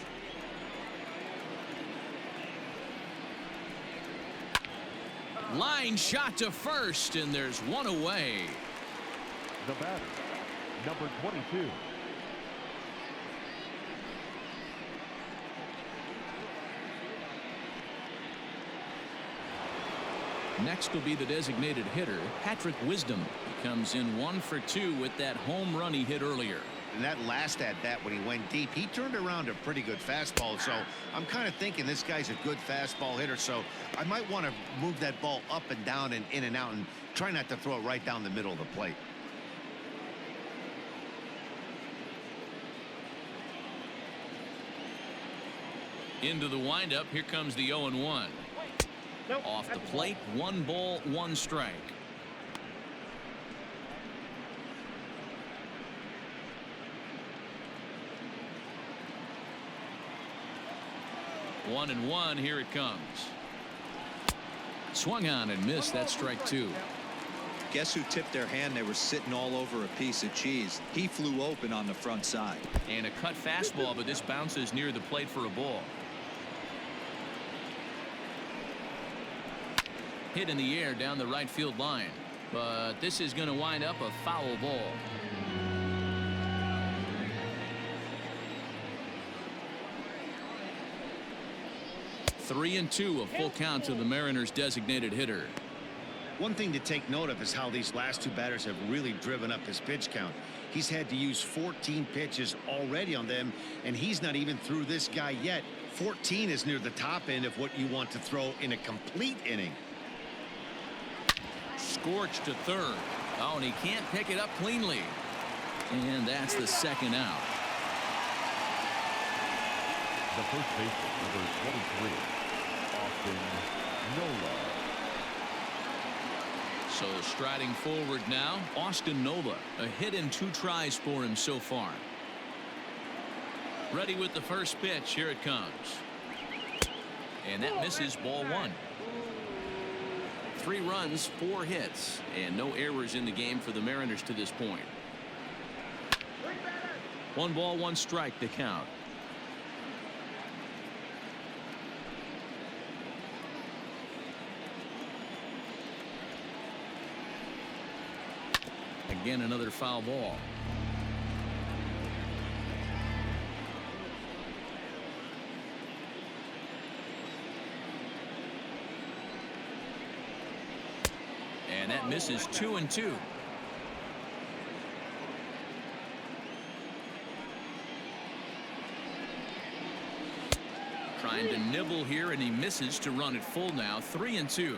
[SPEAKER 1] Line shot to first, and there's 1 away.
[SPEAKER 3] The batter, number 22.
[SPEAKER 1] Next will be the designated hitter, Patrick Wisdom. He comes in 1 for 2 with that home run he hit earlier.
[SPEAKER 2] And that last at bat when he went deep, he turned around a pretty good fastball. So I'm kind of thinking this guy's a good fastball hitter. So I might want to move that ball up and down and in and out and try not to throw it right down the middle of the plate.
[SPEAKER 1] Into the windup. Here comes the 0-1.
[SPEAKER 5] Nope,
[SPEAKER 1] Off the
[SPEAKER 5] that's
[SPEAKER 1] plate, 1 ball, 1 strike. One and 1. Here it comes. Swung on and missed. That's strike 2.
[SPEAKER 4] Guess who tipped their hand? They were sitting all over a piece of cheese. He flew open on the front side.
[SPEAKER 1] And a cut fastball, but this bounces near the plate for a ball. Hit in the air down the right field line, but this is going to wind up a foul ball. Three and 2, a full count to the Mariners designated hitter.
[SPEAKER 2] One thing to take note of is how these last 2 batters have really driven up his pitch count. He's had to use 14 pitches already on them, and he's not even through this guy yet. 14 is near the top end of what you want to throw in a complete inning.
[SPEAKER 1] Scorched to third. Oh, and he can't pick it up cleanly. And that's the 2nd out.
[SPEAKER 3] The first baseman, number 23, Austin Nola.
[SPEAKER 1] So striding forward now, Austin Nola. A hit in 2 tries for him so far. Ready with the first pitch. Here it comes. And that misses, ball 1. 3 runs, 4 hits, and no errors in the game for the Mariners to this point. 1 ball, 1 strike to count. Again, another foul ball. And that misses 2-2. Trying to nibble here, and he misses to run it full now. 3-2.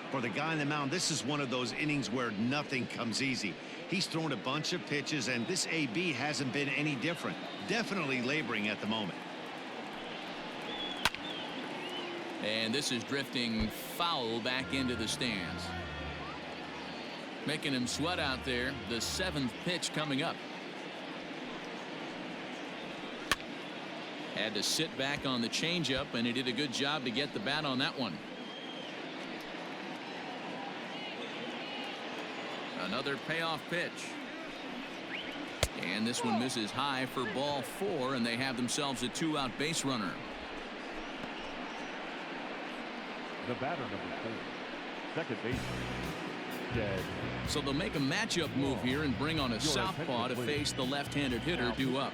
[SPEAKER 2] For the guy on the mound, this is one of those innings where nothing comes easy. He's thrown a bunch of pitches, and this AB hasn't been any different. Definitely laboring at the moment.
[SPEAKER 1] And this is drifting foul back into the stands. Making him sweat out there. The 7th pitch coming up. Had to sit back on the changeup, and he did a good job to get the bat on that one. Another payoff pitch. And this one misses high for ball 4, and they have themselves a 2-out base runner.
[SPEAKER 3] The batter, number 4, second baseman, dead.
[SPEAKER 1] So they'll make a matchup move here and bring on a southpaw to face the left-handed hitter due up.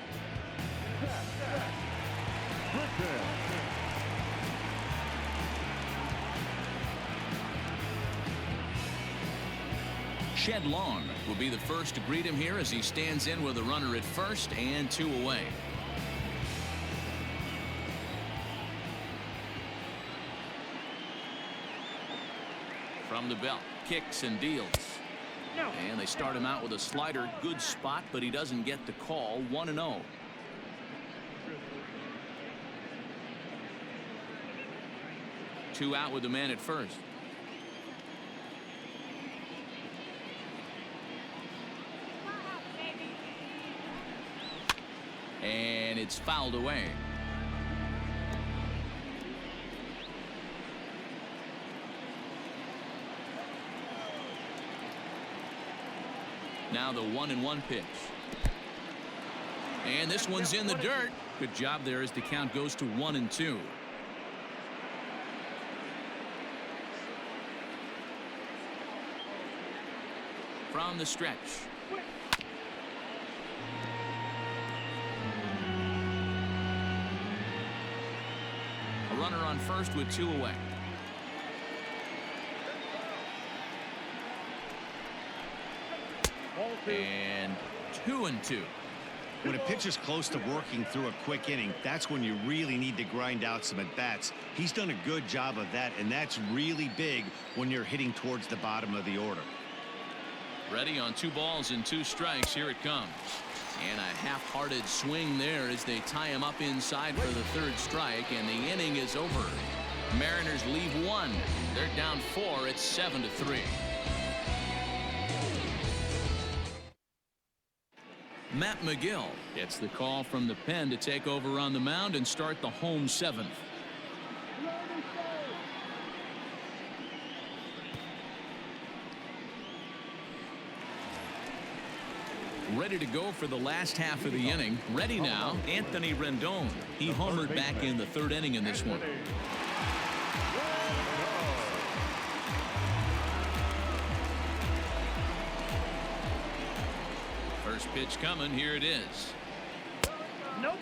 [SPEAKER 1] Shed Long will be the first to greet him here as he stands in with a runner at first and 2 away. From the belt, kicks and deals. And they start him out with a slider. Good spot, but he doesn't get the call. 1-0. Two out with the man at first. And it's fouled away. Now the 1-1 pitch. And this one's in the dirt. Good job there as the count goes to 1-2. From the stretch. A runner on first with 2 away. And 2-2.
[SPEAKER 2] When a pitcher's close to working through a quick inning, that's when you really need to grind out some at-bats. He's done a good job of that, and that's really big when you're hitting towards the bottom of the order.
[SPEAKER 1] Ready on 2 balls and 2 strikes. Here it comes. And a half-hearted swing there as they tie him up inside for the 3rd strike, and the inning is over. Mariners leave 1. They're down 4. It's 7-3. Matt McGill gets the call from the pen to take over on the mound and start the home 7th. Ready to go for the last half of the inning. Ready now, Anthony Rendon. He homered back in the 3rd inning in this one. First pitch coming. Here it is.
[SPEAKER 5] Nope.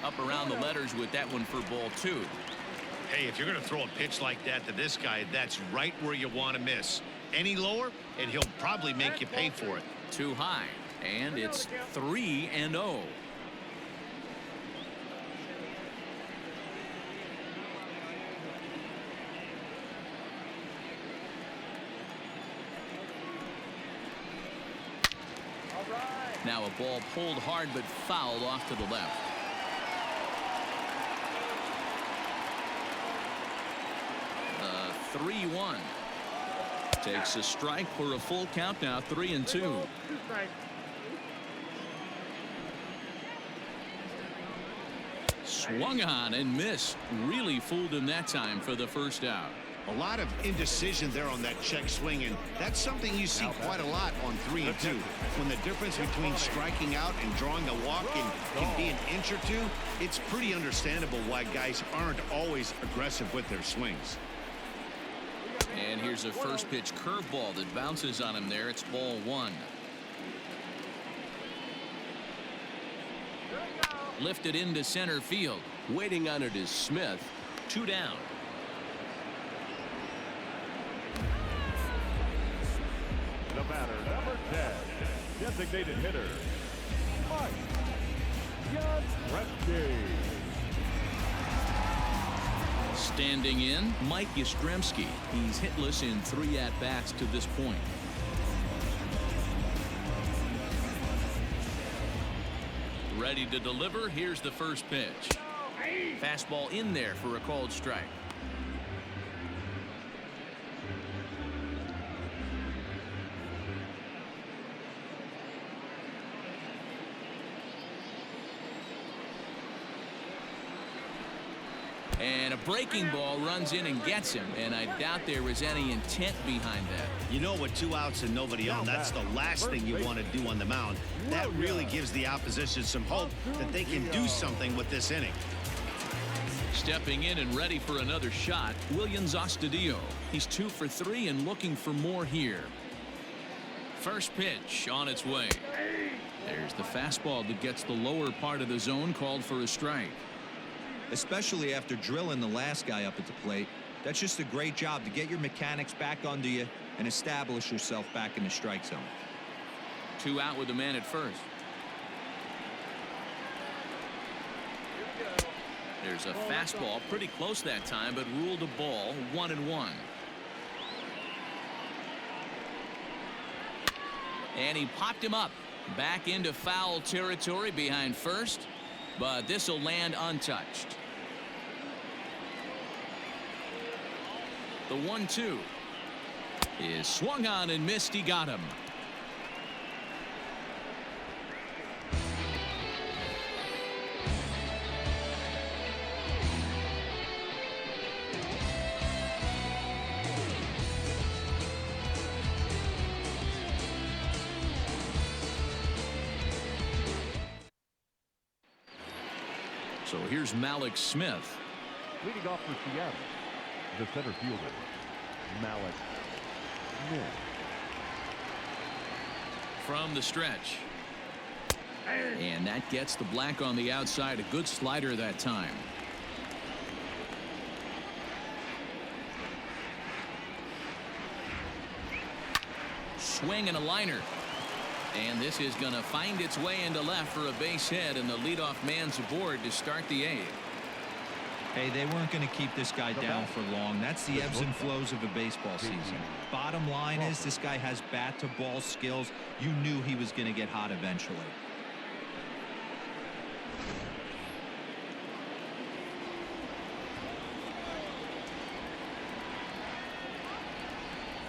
[SPEAKER 1] Up around the letters with that one for ball 2.
[SPEAKER 2] Hey, if you're going to throw a pitch like that to this guy, that's right where you want to miss. Any lower, and he'll probably make you pay for it.
[SPEAKER 1] Too high. And it's 3-0. Now a ball pulled hard but fouled off to the left. Takes a strike for a full count now, 3-2.
[SPEAKER 5] 2 strikes.
[SPEAKER 1] Swung on and missed. Really fooled him that time for the first out.
[SPEAKER 2] A lot of indecision there on that check swing, and that's something you see quite a lot on 3 and 2. When the difference between striking out and drawing a walk can be an inch or two, it's pretty understandable why guys aren't always aggressive with their swings.
[SPEAKER 1] And here's a first pitch curveball that bounces on him there. It's ball 1. Lifted into center field. Waiting on it is Smith. 2 down.
[SPEAKER 3] The batter, number 10, designated hitter, Mike Yastrzemski.
[SPEAKER 1] Standing in, Mike Yastrzemski. He's hitless in 3 at-bats to this point. Ready to deliver. Here's the first pitch. Fastball in there for a called strike. And a breaking ball runs in and gets him, and I doubt there was any intent behind that.
[SPEAKER 2] You know, with 2 outs and nobody on, that's the last thing you want to do on the mound. That really gives the opposition some hope that they can do something with this inning.
[SPEAKER 1] Stepping in and ready for another shot, Williams Astudillo. He's 2 for 3 and looking for more here. First pitch on its way. There's the fastball that gets the lower part of the zone, called for a strike.
[SPEAKER 4] Especially after drilling the last guy up at the plate. That's just a great job to get your mechanics back under you and establish yourself back in the strike zone.
[SPEAKER 1] 2 out with the man at first. There's a fastball pretty close that time, but ruled a ball. 1-1. And he popped him up back into foul territory behind first, but this will land untouched. The 1-2 is swung on and missed. He got him. So here's Malik Smith.
[SPEAKER 3] Leading off for Seattle, the center fielder, Malik Smith.
[SPEAKER 1] From the stretch. And that gets the black on the outside. A good slider that time. Swing and a liner. And this is going to find its way into left for a base hit, and the leadoff man's aboard to start the 8th.
[SPEAKER 4] Hey, they weren't going to keep this guy down for long. That's the ebbs and flows of a baseball season. Bottom line is this guy has bat to ball skills. You knew he was going to get hot eventually.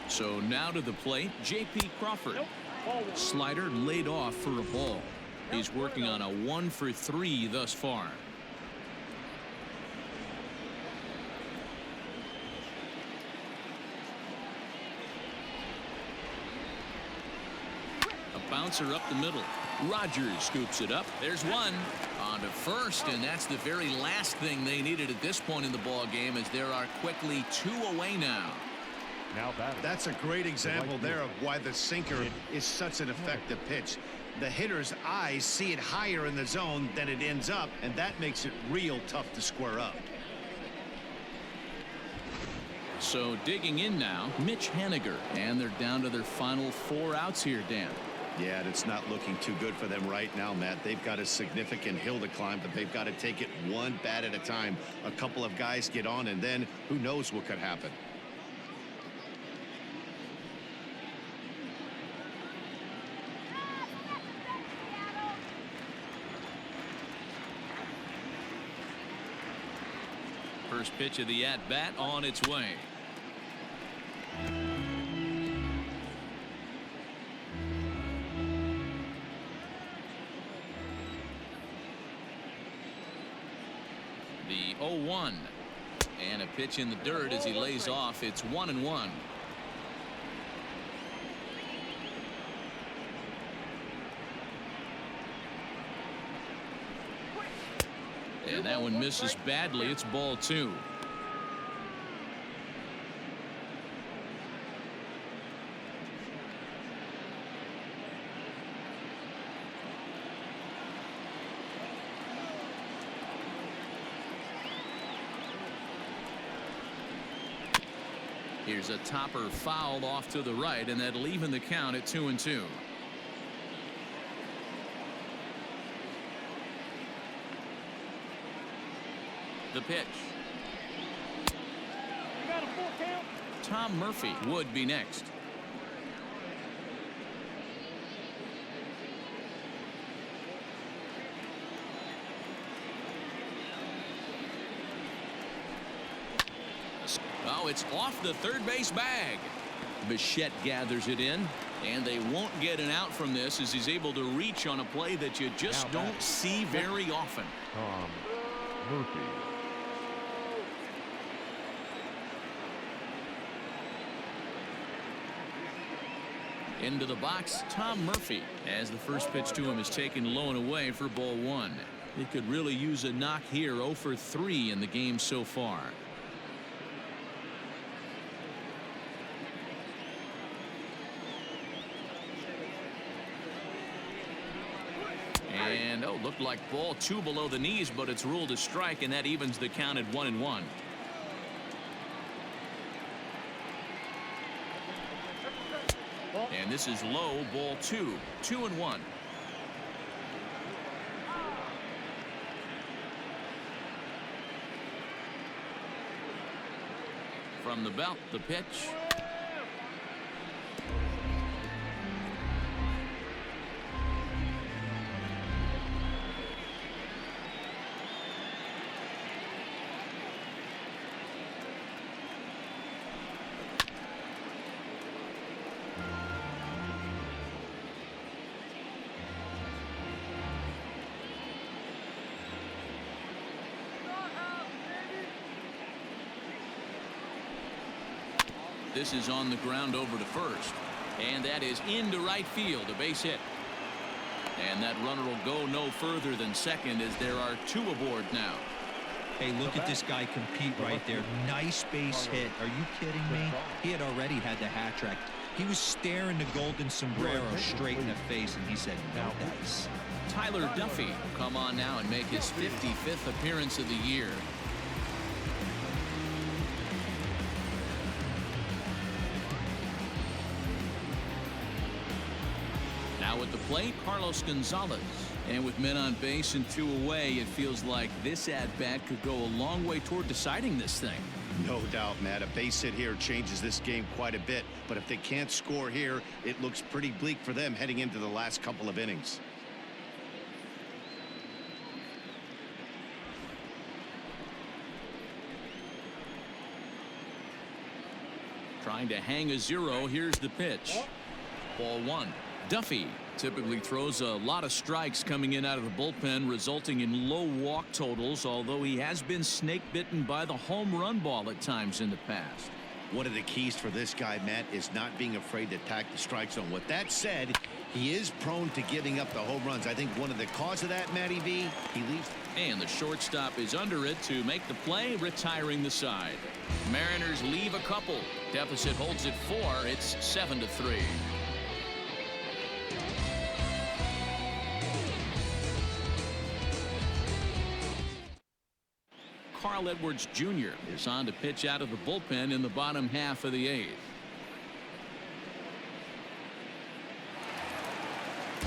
[SPEAKER 1] So now to the plate, J.P. Crawford. Slider laid off for a ball. He's working on a 1 for 3 thus far. A bouncer up the middle. Rogers scoops it up. There's one on to first, and that's the very last thing they needed at this point in the ball game, as there are quickly 2 away now.
[SPEAKER 2] That's a great example there of why the sinker is such an effective pitch. The hitter's eyes see it higher in the zone than it ends up, and that makes it real tough to square up.
[SPEAKER 1] So digging in now, Mitch Haniger, and they're down to their final 4 outs here, Dan.
[SPEAKER 2] Yeah, and it's not looking too good for them right now, Matt. They've got a significant hill to climb, but they've got to take it one bat at a time. A couple of guys get on, and then who knows what could happen.
[SPEAKER 1] First pitch of the at-bat on its way. 0-1. And a pitch in the dirt as he lays off. It's 1-1. And that one misses badly. It's ball 2. Here's a topper fouled off to the right, and that'll even the count at 2-2. The pitch.
[SPEAKER 5] You got a full count.
[SPEAKER 1] Tom Murphy would be next. Oh, it's off the third base bag. Bichette gathers it in, and they won't get an out from this as he's able to reach on a play that you just don't see very often.
[SPEAKER 3] Tom Murphy.
[SPEAKER 1] Into the box, Tom Murphy, as the first pitch to him is taken low and away for ball 1. He could really use a knock here. 0 for 3 in the game so far. And looked like ball 2 below the knees, but it's ruled a strike, and that evens the count at 1-1. And this is low, ball 2. 2-1. From the belt, the pitch. This is on the ground over to first, and that is into right field, a base hit. And that runner will go no further than second as there are 2 aboard now.
[SPEAKER 4] Hey, look at this guy compete right there. Nice base hit. Are you kidding me? He had already had the hat trick. He was staring the golden sombrero straight in the face, and he said, no dice.
[SPEAKER 1] Tyler Duffy will come on now and make his 55th appearance of the year. Now at the plate, Carlos Gonzalez. And with men on base and 2 away, it feels like this at-bat could go a long way toward deciding this thing.
[SPEAKER 2] No doubt, Matt. A base hit here changes this game quite a bit. But if they can't score here, it looks pretty bleak for them heading into the last couple of innings.
[SPEAKER 1] Trying to hang a 0. Here's the pitch. Ball 1. Duffy typically throws a lot of strikes coming in out of the bullpen, resulting in low walk totals, although he has been snake bitten by the home run ball at times in the past.
[SPEAKER 2] One of the keys for this guy, Matt, is not being afraid to attack the strike zone. With that said, he is prone to giving up the home runs. I think one of the cause of that, Matty V, he leaves.
[SPEAKER 1] And the shortstop is under it to make the play, retiring the side. Mariners leave a couple. Deficit holds at 4. It's 7-3. Carl Edwards Jr. is on to pitch out of the bullpen in the bottom half of the 8th.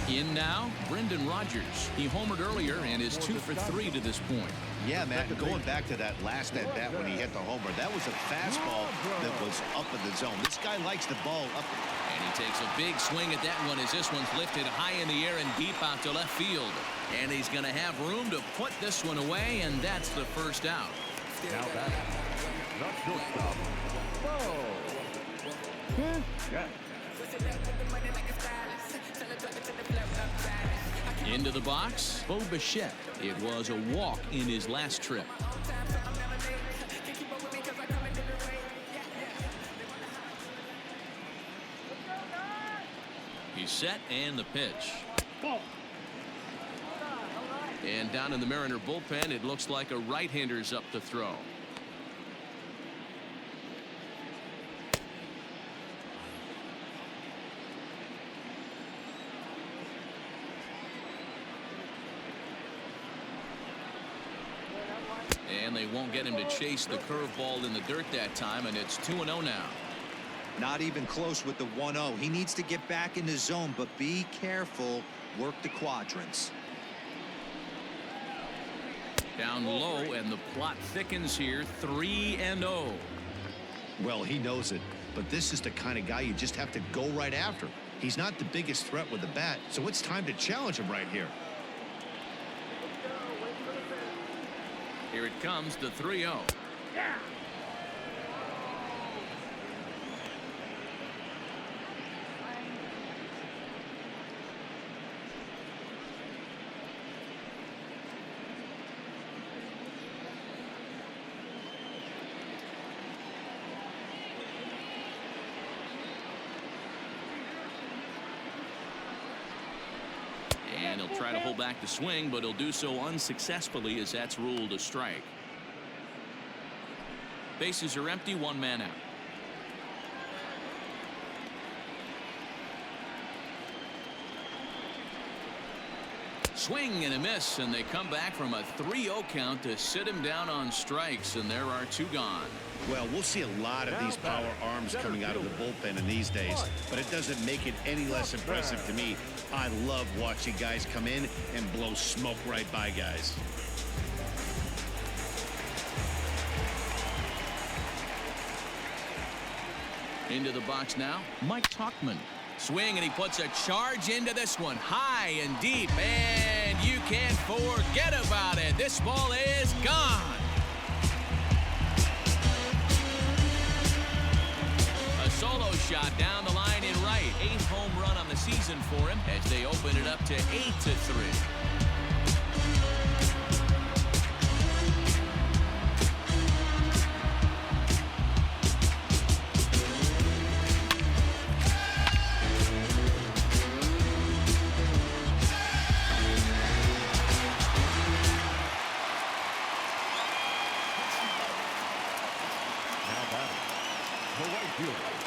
[SPEAKER 1] In now, Brendan Rodgers. He homered earlier and is 2 for 3 to this point.
[SPEAKER 2] Yeah, Matt, going back to that last at bat when he hit the homer, that was a fastball that was up in the zone. This guy likes the ball up.
[SPEAKER 1] And he takes a big swing at that one as this one's lifted high in the air and deep out to left field. And he's going to have room to put this one away, and that's the first out.
[SPEAKER 3] Now back. Not shortstop. Yeah.
[SPEAKER 1] Into the box, Bo Bichette. It was a walk in his last trip. set and the pitch.
[SPEAKER 5] Ball.
[SPEAKER 1] And down in the Mariner bullpen, it looks like a right-hander's up to throw. And they won't get him to chase the curveball in the dirt that time, and it's 2-0 now.
[SPEAKER 4] Not even close with the 1-0. He needs to get back in the zone, but be careful. Work the quadrants.
[SPEAKER 1] Down low, and the plot thickens here. 3-0.
[SPEAKER 2] Well, he knows it, but this is the kind of guy you just have to go right after. He's not the biggest threat with the bat, so it's time to challenge him right here.
[SPEAKER 1] Here it comes, the 3-0.
[SPEAKER 5] Yeah.
[SPEAKER 1] And he'll try to hold back the swing, but he'll do so unsuccessfully as that's ruled a strike. Bases are empty, one man out. Swing and a miss, and they come back from a 3-0 count to sit him down on strikes, and there are two gone.
[SPEAKER 2] Well, we'll see a lot of these power arms coming out of the bullpen in these days, but it doesn't make it any less impressive to me. I love watching guys come in and blow smoke right by guys.
[SPEAKER 1] Into the box now, Mike Tauchman. Swing, and he puts a charge into this one, high and deep, and you can't forget about it. This ball is gone. A solo shot down the line in right. 8th home run on the season for him as they open it up to 8-3.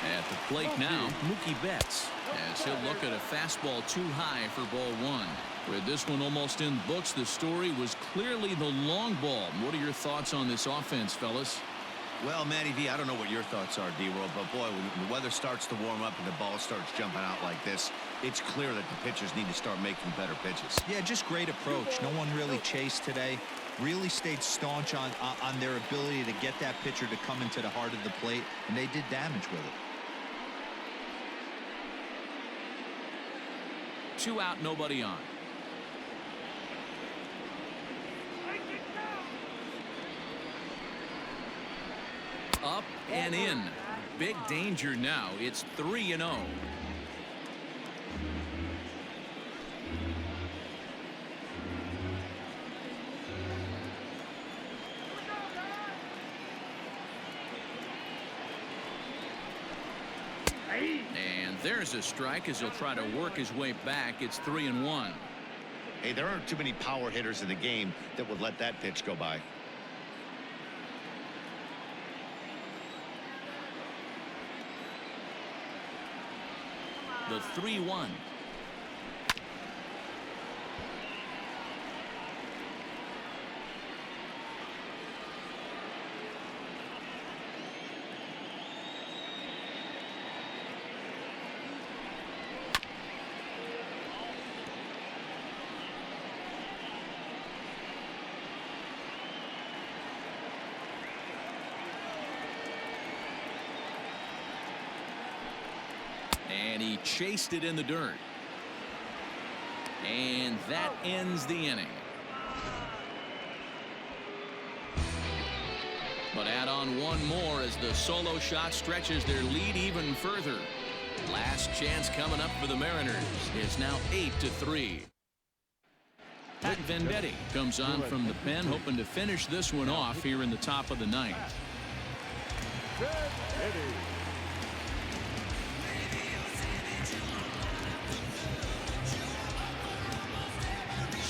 [SPEAKER 1] At the plate now, Mookie Betts, as he'll look at a fastball too high for ball one. With this one almost in books, the story was clearly the long ball. What are your thoughts on this offense, fellas?
[SPEAKER 2] Well, Matty V, I don't know what your thoughts are, D-World, but boy, when the weather starts to warm up and the ball starts jumping out like this, it's clear that the pitchers need to start making better pitches.
[SPEAKER 4] Yeah, just great approach. No one really chased today. Really stayed staunch on their ability to get that pitcher to come into the heart of the plate, and they did damage with it.
[SPEAKER 1] 2 out, nobody on. Up and in. Big danger now. It's 3-0. And there's a strike as he'll try to work his way back. It's 3-1.
[SPEAKER 2] Hey, there aren't too many power hitters in the game that would let that pitch go by.
[SPEAKER 1] The 3-1. And he chased it in the dirt. And that ends the inning. But add on one more as the solo shot stretches their lead even further. Last chance coming up for the Mariners. It's now 8-3. Rick Vendetti comes on from the pen, hoping to finish this one off here in the top of the ninth.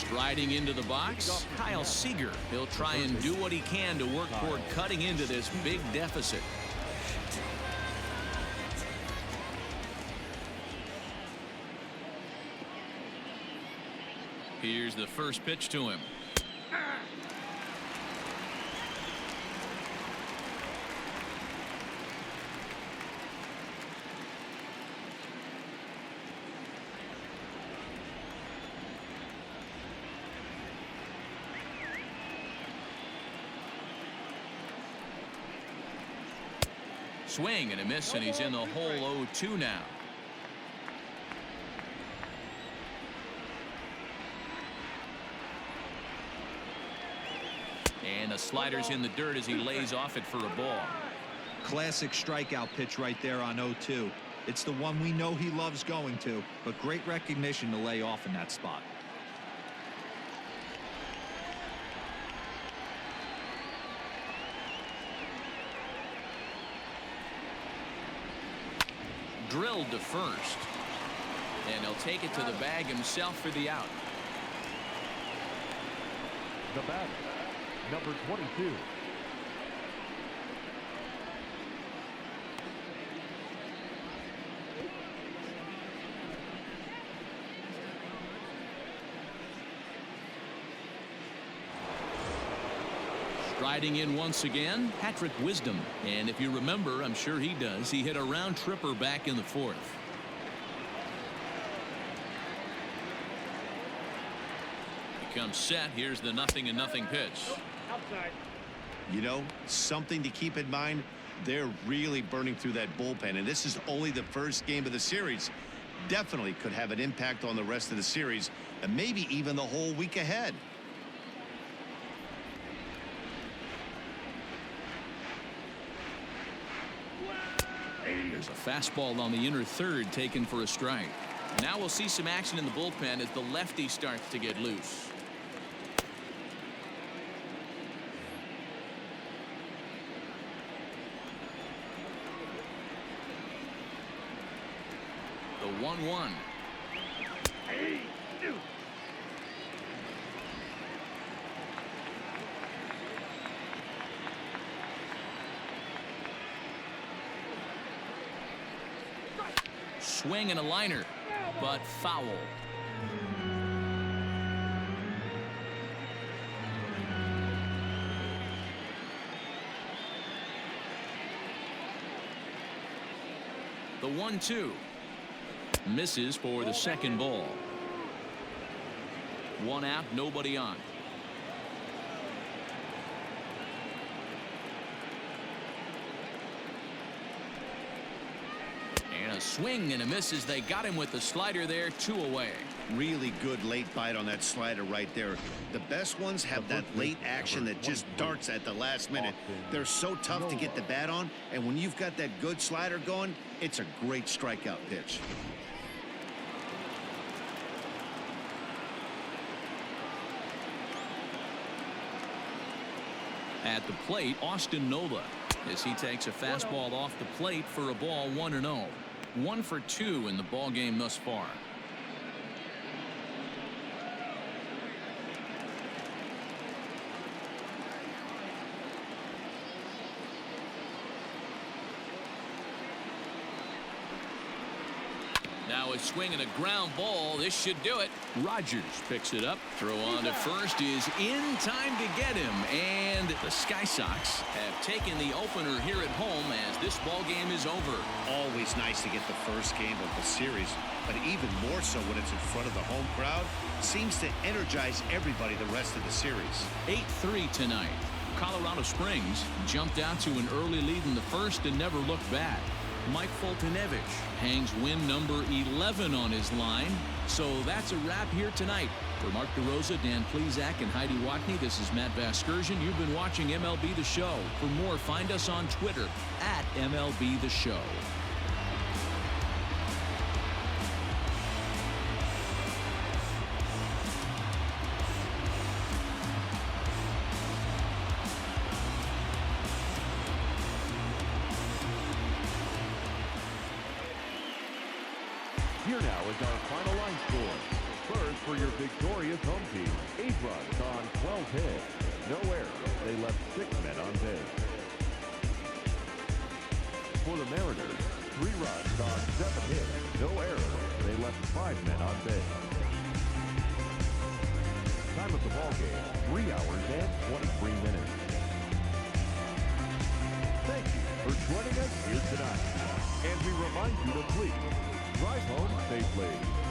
[SPEAKER 1] Striding into the box, Kyle Seager. He'll try and do what he can to work toward cutting into this big deficit. Here's the first pitch to him. Swing and a miss, and he's in the hole 0-2 now. And the slider's in the dirt as he lays off it for a ball.
[SPEAKER 4] Classic strikeout pitch right there on 0-2. It's the one we know he loves going to, but great recognition to lay off in that spot.
[SPEAKER 1] Drilled to first, and he'll take it to the bag himself for the out.
[SPEAKER 3] The batter, number 22.
[SPEAKER 1] Striding in once again, Patrick Wisdom. And if you remember, I'm sure he does, he hit a round tripper back in the fourth. He comes set. Here's the 0-0 pitch.
[SPEAKER 5] Outside.
[SPEAKER 2] You know, something to keep in mind, they're really burning through that bullpen, and this is only the first game of the series. Definitely could have an impact on the rest of the series, and maybe even the whole week ahead.
[SPEAKER 1] There's a fastball on the inner third taken for a strike. Now we'll see some action in the bullpen as the lefty starts to get loose. The 1-1.
[SPEAKER 5] Hey, dude.
[SPEAKER 1] Swing and a liner, but foul. The 1-2 misses for the second ball. One out, nobody on. A swing and a miss as they got him with the slider there, 2 away.
[SPEAKER 2] Really good late bite on that slider right there. The best ones have that late action that just darts at the last minute. They're so tough to get the bat on, and when you've got that good slider going, it's a great strikeout pitch.
[SPEAKER 1] At the plate, Austin Nola, as he takes a fastball off the plate for a ball, 1-0. 1 for 2 in the ball game thus far. Now a swing and a ground ball. This should do it. Rogers picks it up. Throw on to first is in time to get him. And the Sky Sox have taken the opener here at home as this ball game is over.
[SPEAKER 2] Always nice to get the first game of the series, but even more so when it's in front of the home crowd. Seems to energize everybody the rest of the series.
[SPEAKER 1] 8-3 tonight. Colorado Springs jumped out to an early lead in the first and never looked back. Mike Foltynewicz hangs win number 11 on his line. So that's a wrap here tonight. For Mark DeRosa, Dan Plesac, and Heidi Watney, this is Matt Vasgersian. You've been watching MLB The Show. For more, find us on Twitter at MLB The Show.
[SPEAKER 3] Here now is our final line score. First, for your victorious Mariners home team, 8 runs on 12 hits. No errors. They left 6 men on base. For the Mariners, 3 runs on 7 hits. No errors. They left 5 men on base. Time of the ball game, 3 hours and 23 minutes. Thank you for joining us here tonight. And we remind you to please drive home safely.